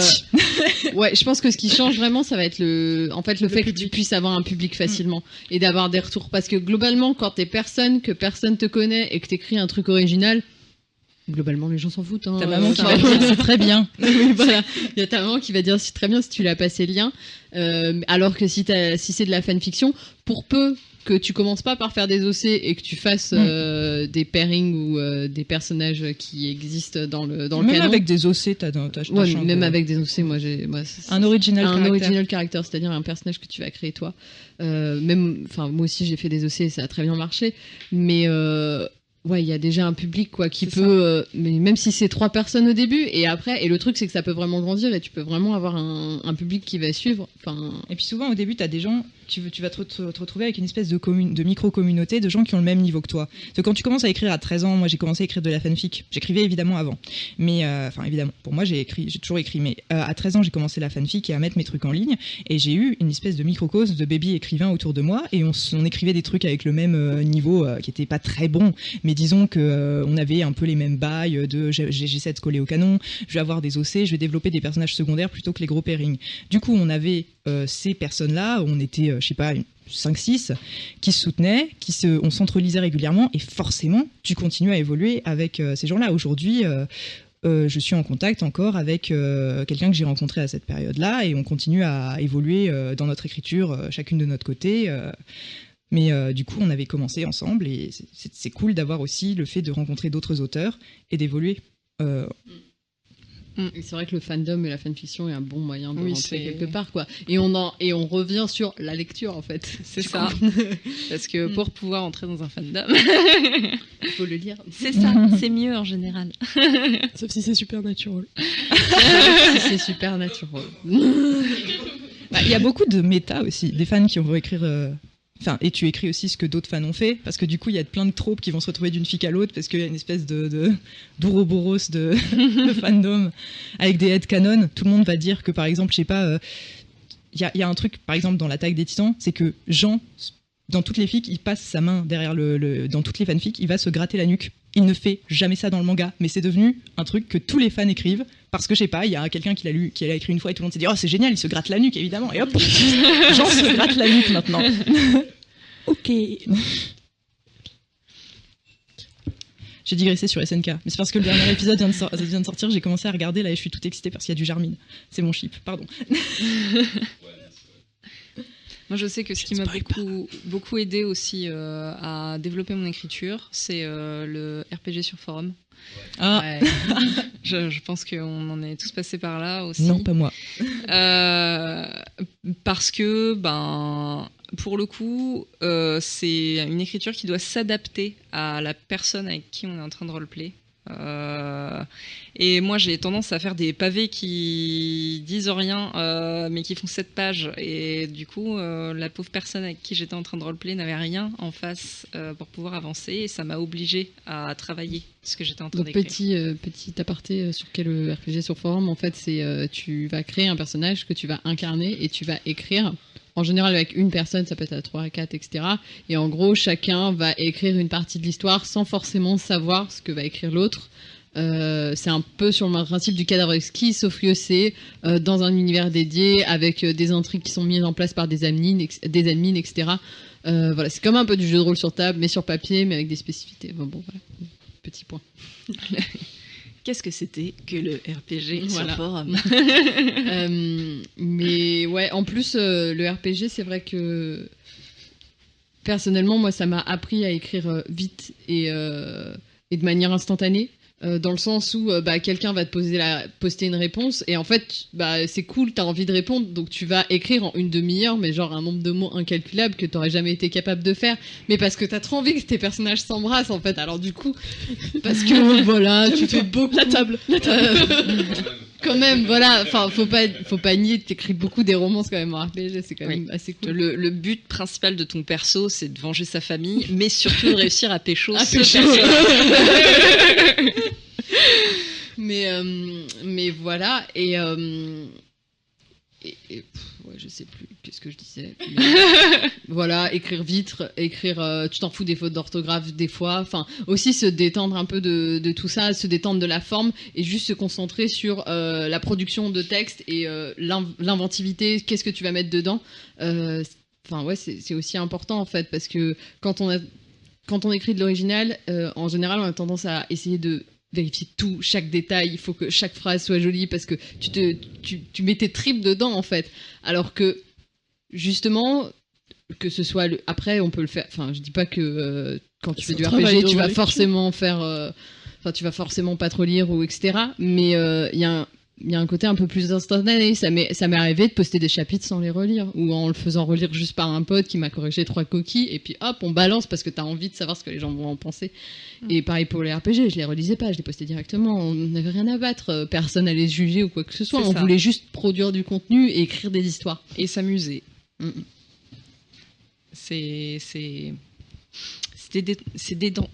ouais, je pense que ce qui change vraiment, ça va être le fait que tu puisses avoir un public facilement et d'avoir des retours. Parce que globalement, quand t'es personne te connaît et que t'écris un truc original, globalement les gens s'en foutent. Ta maman qui va dire c'est très bien. Oui, voilà. Il y a ta maman qui va dire c'est très bien si tu l'as passé le lien. Alors que si c'est de la fanfiction, pour peu que tu commences pas par faire des OC et que tu fasses des pairings ou des personnages qui existent dans le canon. Même avec des OC, t'as même avec des OC, un original character, c'est-à-dire un personnage que tu vas créer toi. Moi aussi j'ai fait des OC et ça a très bien marché, mais ouais, il y a déjà un public qui peut, mais même si c'est 3 personnes au début et après, et le truc c'est que ça peut vraiment grandir et tu peux vraiment avoir un public qui va suivre. Et puis souvent au début t'as des gens, tu vas te retrouver avec une espèce de micro-communauté de gens qui ont le même niveau que toi. Parce que quand tu commences à écrire à 13 ans, moi j'ai commencé à écrire de la fanfic. J'écrivais évidemment avant, mais évidemment, pour moi j'ai toujours écrit, mais à 13 ans j'ai commencé la fanfic et à mettre mes trucs en ligne, et j'ai eu une espèce de microcosme de baby écrivains autour de moi, et on écrivait des trucs avec le même niveau qui était pas très bon, mais disons que on avait un peu les mêmes bails de j'essaie de coller au canon, je vais avoir des OC, je vais développer des personnages secondaires plutôt que les gros pairings. Du coup on avait ces personnes-là, on était, 5-6, qui se soutenaient, on s'entrelisait régulièrement, et forcément, tu continues à évoluer avec ces gens-là. Aujourd'hui, je suis en contact encore avec quelqu'un que j'ai rencontré à cette période-là, et on continue à évoluer dans notre écriture, chacune de notre côté. Mais du coup, on avait commencé ensemble, et c'est cool d'avoir aussi le fait de rencontrer d'autres auteurs et d'évoluer. Et c'est vrai que le fandom et la fanfiction est un bon moyen de rentrer quelque part, quoi. Et on revient sur la lecture, en fait. C'est ça. Parce que pour pouvoir entrer dans un fandom, il faut le lire. C'est ça, c'est mieux en général. Sauf si c'est Supernatural. Si c'est Supernatural. Il y a beaucoup de méta aussi, des fans qui vont écrire... et tu écris aussi ce que d'autres fans ont fait, parce que du coup il y a plein de tropes qui vont se retrouver d'une fic à l'autre, parce qu'il y a une espèce d'ouroboros de fandom avec des headcanons. Tout le monde va dire que par exemple, je sais pas, il y a un truc par exemple dans l'attaque des titans, c'est que Jean, dans toutes les fics, il passe sa main derrière dans toutes les fanfics, il va se gratter la nuque. Il ne fait jamais ça dans le manga, mais c'est devenu un truc que tous les fans écrivent, parce que je sais pas, il y a quelqu'un qui l'a écrit une fois et tout le monde s'est dit oh c'est génial, il se gratte la nuque évidemment, et hop, Jean se gratte la nuque maintenant. Ok. J'ai digressé sur SNK, mais c'est parce que le dernier épisode vient de sortir, j'ai commencé à regarder là et je suis toute excitée parce qu'il y a du Jarmine. C'est mon ship, pardon. Moi, je sais que ce qui m'a beaucoup aidé aussi à développer mon écriture, c'est le RPG sur forum. Ah, Ouais. Je pense qu'on en est tous passés par là aussi. non, pas moi. Parce que, pour le coup, c'est une écriture qui doit s'adapter à la personne avec qui on est en train de roleplay. Et moi, j'ai tendance à faire des pavés qui disent rien, mais qui font 7 pages. Et du coup, la pauvre personne avec qui j'étais en train de roleplay n'avait rien en face pour pouvoir avancer. Et ça m'a obligée à travailler ce que j'étais en train Donc d'écrire. petit aparté sur quel RPG sur forum, en fait, c'est tu vas créer un personnage que tu vas incarner et tu vas écrire. En général, avec une personne, ça peut être à 3 à 4, etc. Et en gros, chacun va écrire une partie de l'histoire sans forcément savoir ce que va écrire l'autre. C'est un peu sur le principe du cadavre exquis, sauf que c'est dans un univers dédié, avec des intrigues qui sont mises en place par des admins, etc. Voilà, c'est comme un peu du jeu de rôle sur table, mais sur papier, mais avec des spécificités. Bon, voilà, petit point. Qu'est-ce que c'était que le RPG Voilà. sur forum? Mais ouais, en plus, le RPG, c'est vrai que personnellement, moi, ça m'a appris à écrire vite et de manière instantanée. Dans le sens où quelqu'un va te poster une réponse et en fait c'est cool, t'as envie de répondre, donc tu vas écrire en une demi-heure, mais genre un nombre de mots incalculable que t'aurais jamais été capable de faire, mais parce que t'as trop envie que tes personnages s'embrassent en fait. Alors du coup, parce que voilà, tu fais beaucoup La table. quand même, voilà, enfin faut pas nier, t'écris beaucoup des romances quand même en RPG, c'est quand même assez cool. Le but principal de ton perso, c'est de venger sa famille, mais surtout de réussir à pécho. À ce pécho. personnage. Mais voilà, et ouais, je sais plus qu'est-ce que je disais. Mais voilà, écrire vite, tu t'en fous des fautes d'orthographe des fois. Enfin, aussi se détendre un peu de tout ça, se détendre de la forme et juste se concentrer sur la production de texte et l'inventivité. Qu'est-ce que tu vas mettre dedans? Enfin ouais, c'est aussi important en fait, parce que quand on écrit de l'original, en général, on a tendance à essayer de vérifier tout, chaque détail. Il faut que chaque phrase soit jolie parce que tu mets tes tripes dedans en fait. Alors que justement, que ce soit après, on peut le faire. Enfin, je dis pas que quand tu fais du RPG, tu vas forcément faire. Enfin, tu vas forcément pas trop lire ou etc. Mais il y a un côté un peu plus instantané. Ça m'est arrivé de poster des chapitres sans les relire, ou en le faisant relire juste par un pote qui m'a corrigé 3 coquilles, et puis hop, on balance parce que t'as envie de savoir ce que les gens vont en penser. Et pareil pour les RPG, je les relisais pas, je les postais directement, on n'avait rien à battre, personne allait se juger ou quoi que ce soit, on voulait juste produire du contenu et écrire des histoires. Et s'amuser. Mm-mm. C'est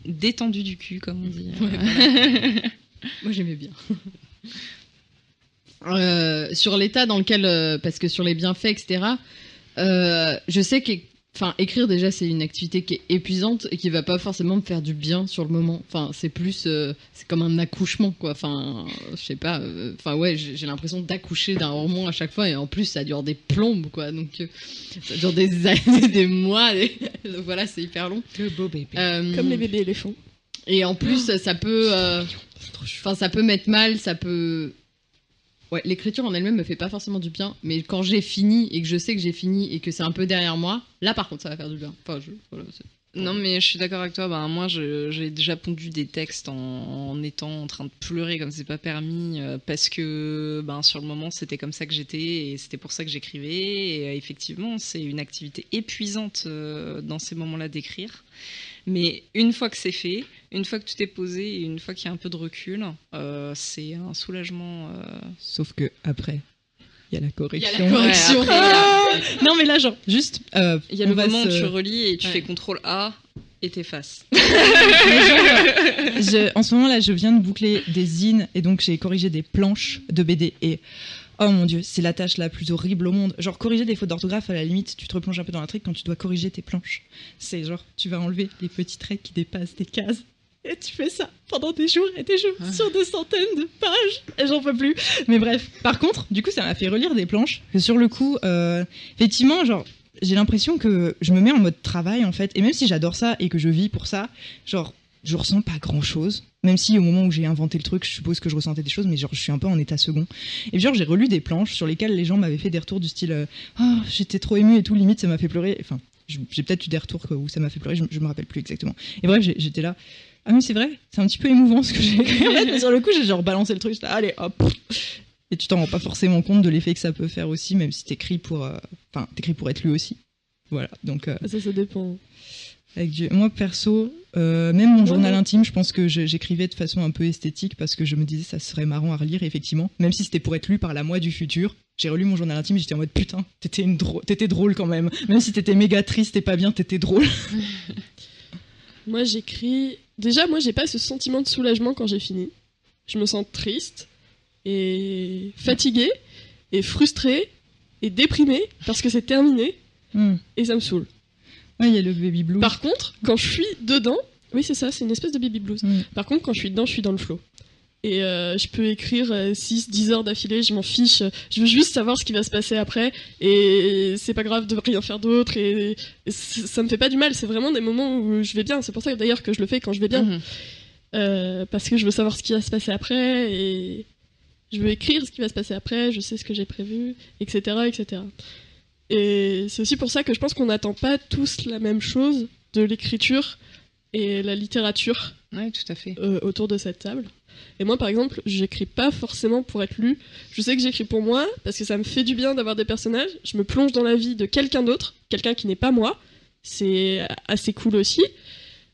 détendu du cul, comme on dit. Ouais, voilà. Moi j'aimais bien. Sur l'état dans lequel, parce que sur les bienfaits, etc., je sais que écrire déjà c'est une activité qui est épuisante et qui va pas forcément me faire du bien sur le moment. Enfin, c'est plus, c'est comme un accouchement, quoi. Enfin, je sais pas. Ouais, j'ai l'impression d'accoucher d'un roman à chaque fois, et en plus ça dure des plombes, quoi. Donc ça dure des années, des mois. Donc voilà, c'est hyper long. Le beau bébé. Comme les bébés éléphants. Et en plus, ça peut, ça peut mettre mal, ça peut. Ouais, l'écriture en elle-même me fait pas forcément du bien, mais quand j'ai fini et que je sais que j'ai fini et que c'est un peu derrière moi, là par contre ça va faire du bien. Enfin, Non, mais je suis d'accord avec toi. Moi, j'ai déjà pondu des textes en étant en train de pleurer comme c'est pas permis, parce que sur le moment c'était comme ça que j'étais et c'était pour ça que j'écrivais. Et effectivement, c'est une activité épuisante dans ces moments-là d'écrire. Mais une fois que c'est fait, une fois que tu t'es posé et une fois qu'il y a un peu de recul, c'est un soulagement. Sauf que après, il y a la correction. Il y a la correction. Ouais, après, Non mais là genre juste. il y a le moment où tu relis et tu fais CTRL A et t'effaces. En ce moment là, je viens de boucler des zines et donc j'ai corrigé des planches de BD et. Oh mon dieu, c'est la tâche la plus horrible au monde. Genre corriger des fautes d'orthographe, à la limite, tu te replonges un peu dans l'intrigue quand tu dois corriger tes planches. C'est genre, tu vas enlever les petits traits qui dépassent des cases. Et tu fais ça pendant des jours et des jours sur des centaines de pages. Et j'en peux plus. Mais bref, par contre, du coup, ça m'a fait relire des planches. Que sur le coup, effectivement, genre, j'ai l'impression que je me mets en mode travail, en fait. Et même si j'adore ça et que je vis pour ça, genre, je ressens pas grand-chose. Même si au moment où j'ai inventé le truc, je suppose que je ressentais des choses, mais genre je suis un peu en état second. Et puis genre j'ai relu des planches sur lesquelles les gens m'avaient fait des retours du style oh j'étais trop émue et tout, limite ça m'a fait pleurer. Enfin j'ai peut-être eu des retours où ça m'a fait pleurer, je me rappelle plus exactement. Et bref j'étais là, ah mais c'est vrai, c'est un petit peu émouvant ce que j'ai écrit. En fait, mais sur le coup, j'ai genre balancé le truc, j'étais allez hop. Et tu t'en rends pas forcément compte de l'effet que ça peut faire aussi, même si t'écris pour être lu aussi. Voilà, donc. Ça dépend. Avec Dieu. Moi perso, même mon journal intime, je pense que j'écrivais de façon un peu esthétique parce que je me disais ça serait marrant à relire, effectivement. Même si c'était pour être lu par la moi du futur. J'ai relu mon journal intime et j'étais en mode putain, t'étais drôle quand même. Même si t'étais méga triste et pas bien, t'étais drôle. Moi j'écris. Déjà, moi j'ai pas ce sentiment de soulagement quand j'ai fini. Je me sens triste et fatiguée et frustrée et déprimée parce que c'est terminé et ça me saoule. Ouais, il y a le baby blues. Par contre, quand je suis dedans, oui c'est ça, c'est une espèce de baby blues. Par contre, quand je suis dedans, je suis dans le flow. Et je peux écrire 6-10 heures d'affilée, je m'en fiche. Je veux juste savoir ce qui va se passer après. Et c'est pas grave de rien faire d'autre. Et ça me fait pas du mal. C'est vraiment des moments où je vais bien. C'est pour ça d'ailleurs que je le fais quand je vais bien. Parce que je veux savoir ce qui va se passer après. Et je veux écrire ce qui va se passer après. Je sais ce que j'ai prévu, etc., etc. Et c'est aussi pour ça que je pense qu'on n'attend pas tous la même chose de l'écriture et la littérature. Ouais, tout à fait. Autour de cette table. Et moi, par exemple, j'écris pas forcément pour être lu. Je sais que j'écris pour moi, parce que ça me fait du bien d'avoir des personnages. Je me plonge dans la vie de quelqu'un d'autre, quelqu'un qui n'est pas moi. C'est assez cool aussi.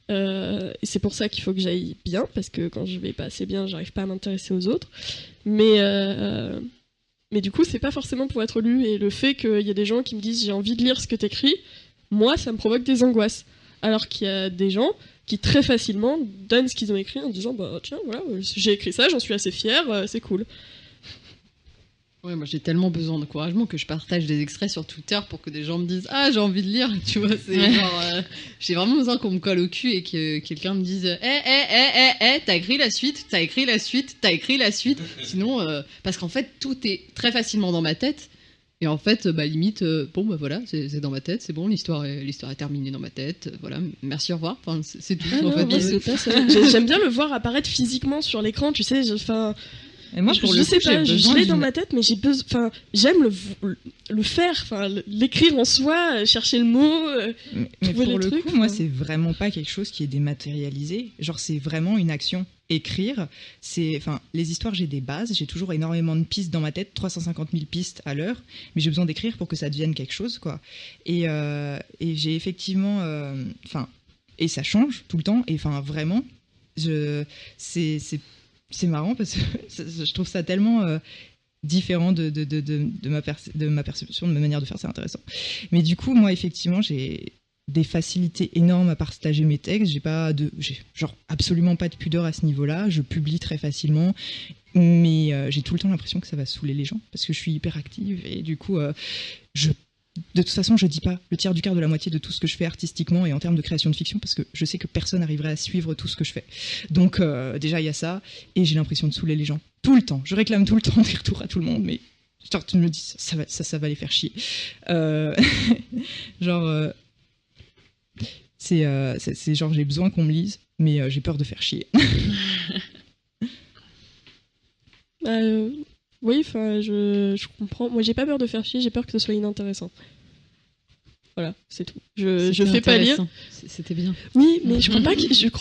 Et c'est pour ça qu'il faut que j'aille bien, parce que quand je vais pas assez bien, j'arrive pas à m'intéresser aux autres. Mais du coup, c'est pas forcément pour être lu. Et le fait qu'il y ait des gens qui me disent « j'ai envie de lire ce que t'écris », moi, ça me provoque des angoisses. Alors qu'il y a des gens qui très facilement donnent ce qu'ils ont écrit en disant bah tiens voilà j'ai écrit ça, j'en suis assez fière, c'est cool. Ouais, moi j'ai tellement besoin d'encouragement que je partage des extraits sur Twitter pour que des gens me disent ah j'ai envie de lire, tu vois, c'est genre j'ai vraiment besoin qu'on me colle au cul et que quelqu'un me dise t'as écrit la suite, t'as écrit la suite, t'as écrit la suite, sinon parce qu'en fait tout est très facilement dans ma tête. Et en fait, limite, bon, voilà, c'est dans ma tête, c'est bon, l'histoire est terminée dans ma tête, voilà, merci, au revoir, enfin, c'est tout. Ah non, j'aime bien le voir apparaître physiquement sur l'écran, tu sais, moi, je sais pas, je l'ai dans ma tête, mais j'aime le faire, l'écrire en soi, chercher le mot, mais pour le coup, moi, c'est vraiment pas quelque chose qui est dématérialisé, genre, c'est vraiment une action. Écrire, les histoires, j'ai des bases, j'ai toujours énormément de pistes dans ma tête, 350 000 pistes à l'heure, mais j'ai besoin d'écrire pour que ça devienne quelque chose, quoi. Et j'ai effectivement, et ça change tout le temps, et vraiment, c'est marrant parce que je trouve ça tellement différent de ma perception, de ma manière de faire, c'est intéressant. Mais du coup, moi, effectivement, j'ai des facilités énormes à partager mes textes, j'ai absolument pas de pudeur à ce niveau-là, je publie très facilement, mais j'ai tout le temps l'impression que ça va saouler les gens parce que je suis hyper active et du coup de toute façon je dis pas le tiers du quart de la moitié de tout ce que je fais artistiquement et en termes de création de fiction parce que je sais que personne n'arriverait à suivre tout ce que je fais, donc déjà il y a ça et j'ai l'impression de saouler les gens tout le temps, je réclame tout le temps des retours à tout le monde, mais genre tu me dis ça va les faire chier c'est genre j'ai besoin qu'on me lise, mais j'ai peur de faire chier. Oui, je comprends. Moi, j'ai pas peur de faire chier, j'ai peur que ce soit inintéressant. Voilà, c'est tout. Je fais pas lire. C'était bien. Oui, mais je crois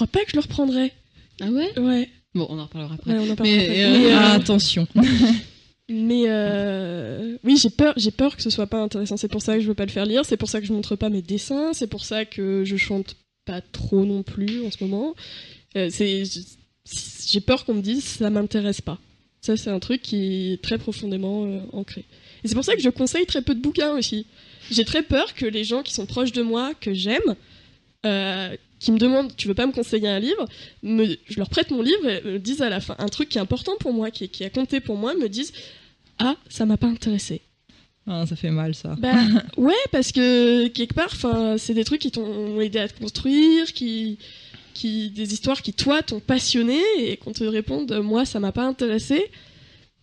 pas que je le reprendrai. Ah ouais ? Ouais. Bon, on en reparlera après. Ouais, on en parlera après. Attention. Mais oui, j'ai peur que ce soit pas intéressant. C'est pour ça que je veux pas le faire lire. C'est pour ça que je montre pas mes dessins. C'est pour ça que je chante pas trop non plus en ce moment. J'ai peur qu'on me dise ça m'intéresse pas. Ça, c'est un truc qui est très profondément ancré. Et c'est pour ça que je conseille très peu de bouquins aussi. J'ai très peur que les gens qui sont proches de moi, que j'aime, qui me demandent tu veux pas me conseiller un livre, je leur prête mon livre et me disent à la fin un truc qui est important pour moi, qui a compté pour moi, me disent ah ça m'a pas intéressé. Ah, ça fait mal ça. Ouais, parce que quelque part c'est des trucs qui t'ont aidé à te construire, des histoires qui toi t'ont passionné et qu'on te réponde moi ça m'a pas intéressé.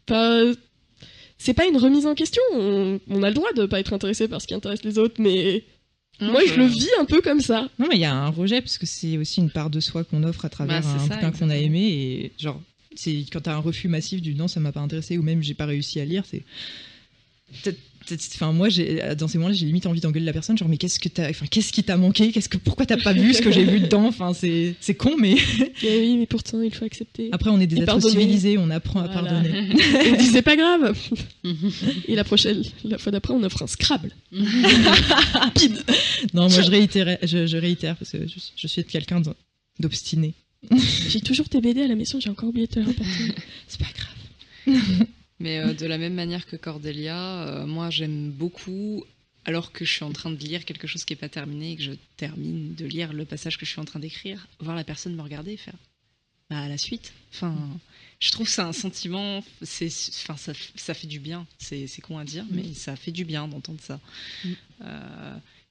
C'est pas une remise en question, on a le droit de pas être intéressé par ce qui intéresse les autres, mais moi je le vis un peu comme ça. Non mais il y a un rejet parce que c'est aussi une part de soi qu'on offre à travers un bouquin qu'on a aimé et genre c'est quand t'as un refus massif du non ça m'a pas intéressé ou même j'ai pas réussi à lire, Enfin, moi, dans ces moments-là, j'ai limite envie d'engueuler la personne, genre, mais qu'est-ce qui t'a manqué, pourquoi t'as pas vu ce que j'ai vu dedans, enfin, c'est con, mais. Et oui, mais pourtant, il faut accepter. Après, on est des êtres civilisés, on apprend à pardonner. On dit, c'est pas grave. Et la fois d'après, on offre un Scrabble. Non, moi, je réitère, parce que je suis quelqu'un d'obstiné. J'ai toujours tes BD à la maison, j'ai encore oublié de te le rapporter. C'est pas grave. Mais de la même manière que Cordelia, moi j'aime beaucoup, alors que je suis en train de lire quelque chose qui n'est pas terminé et que je termine de lire le passage que je suis en train d'écrire, voir la personne me regarder et faire à la suite. Enfin, je trouve que c'est un sentiment, ça fait du bien. C'est con à dire, mais ça fait du bien d'entendre ça.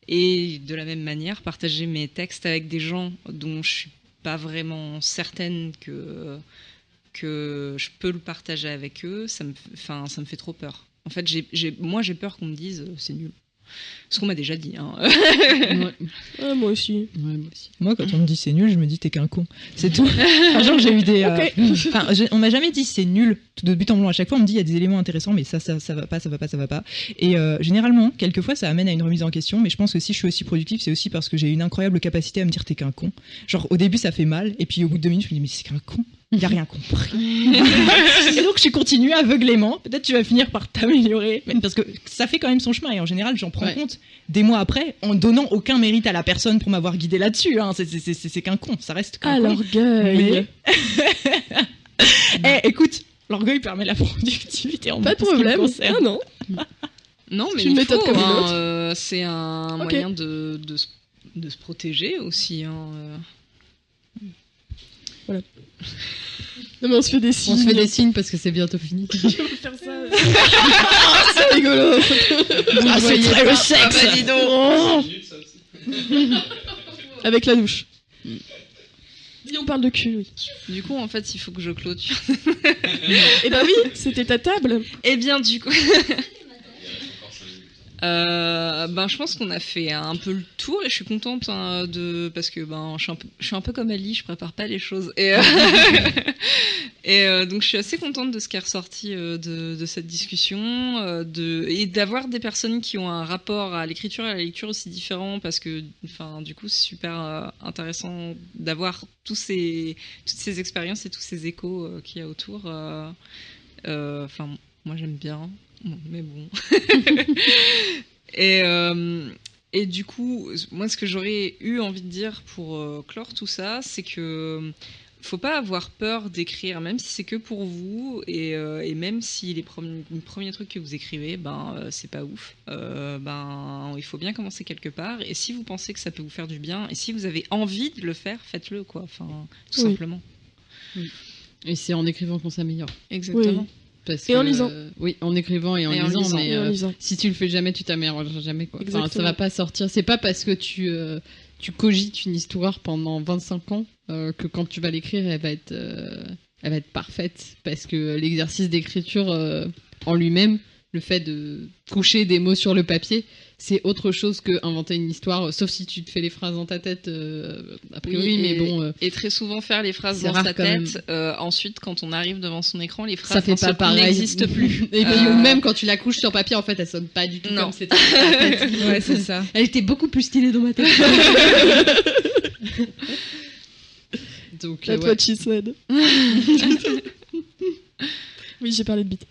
Et de la même manière, partager mes textes avec des gens dont je suis pas vraiment certaine que je peux le partager avec eux, ça me fait trop peur. En fait, moi j'ai peur qu'on me dise c'est nul. Ce qu'on m'a déjà dit. Hein. Ouais. Moi aussi. Moi, quand on me dit c'est nul, je me dis t'es qu'un con. C'est tout. Genre, j'ai eu des. On m'a jamais dit c'est nul, tout de but en blanc. À chaque fois, on me dit il y a des éléments intéressants, mais ça va pas. Et généralement, quelquefois, ça amène à une remise en question. Mais je pense que si je suis aussi productive, c'est aussi parce que j'ai une incroyable capacité à me dire t'es qu'un con. Genre, au début, ça fait mal, et puis au bout de 2 minutes, je me dis mais c'est qu'un con. Il a rien compris. Et donc je continue aveuglément. Peut-être tu vas finir par t'améliorer, parce que ça fait quand même son chemin. Et en général, j'en prends compte des mois après, en donnant aucun mérite à la personne pour m'avoir guidé là-dessus. Hein. C'est qu'un con. Ça reste qu'un con. L'orgueil. Écoute, l'orgueil permet la productivité. Pas de problème. Ah non. Non, mais une méthode comme une autre. C'est un moyen de se protéger aussi. Hein. Voilà. Non mais on se fait des signes. On se fait des signes parce que c'est bientôt fini. Je veux faire ça. C'est rigolo. C'est très le sexe. Dis donc. Avec la douche. Et on parle de cul, oui. Du coup, en fait, il faut que je clôture. Eh ben oui, c'était ta table. Eh bien, du coup... je pense qu'on a fait un peu le tour et je suis contente parce que je suis un peu comme Ali, je prépare pas les choses et donc je suis assez contente de ce qui est ressorti de cette discussion et d'avoir des personnes qui ont un rapport à l'écriture et à la lecture aussi différent, parce que du coup c'est super intéressant d'avoir toutes ces expériences et tous ces échos qu'il y a autour. Moi j'aime bien. Mais bon. Et du coup, moi, ce que j'aurais eu envie de dire pour clore tout ça, c'est que faut pas avoir peur d'écrire, même si c'est que pour vous, et même si les premiers trucs que vous écrivez, c'est pas ouf. Il faut bien commencer quelque part. Et si vous pensez que ça peut vous faire du bien, et si vous avez envie de le faire, faites-le, quoi. Tout simplement. Oui. Et c'est en écrivant qu'on s'améliore. Exactement. Oui. Parce en lisant. Oui, en écrivant et en lisant. Mais en lisant. si tu le fais jamais, tu t'amélioreras jamais, quoi. Exactement. Ça va pas sortir. C'est pas parce que tu cogites une histoire pendant 25 ans que quand tu vas l'écrire, elle va être parfaite. Parce que l'exercice d'écriture en lui-même, le fait de coucher des mots sur le papier, c'est autre chose que inventer une histoire, sauf si tu te fais les phrases dans ta tête, a priori, oui, mais bon... Et très souvent faire les phrases dans sa tête, ensuite, quand on arrive devant son écran, les phrases ça fait pas pareil. N'existent plus. Et même quand tu la couches sur papier, en fait, elle sonne pas du tout comme c'était dans ta tête. Ouais, c'est ça. Elle était beaucoup plus stylée dans ma tête. Donc, That's what she said. Oui, j'ai parlé de bite.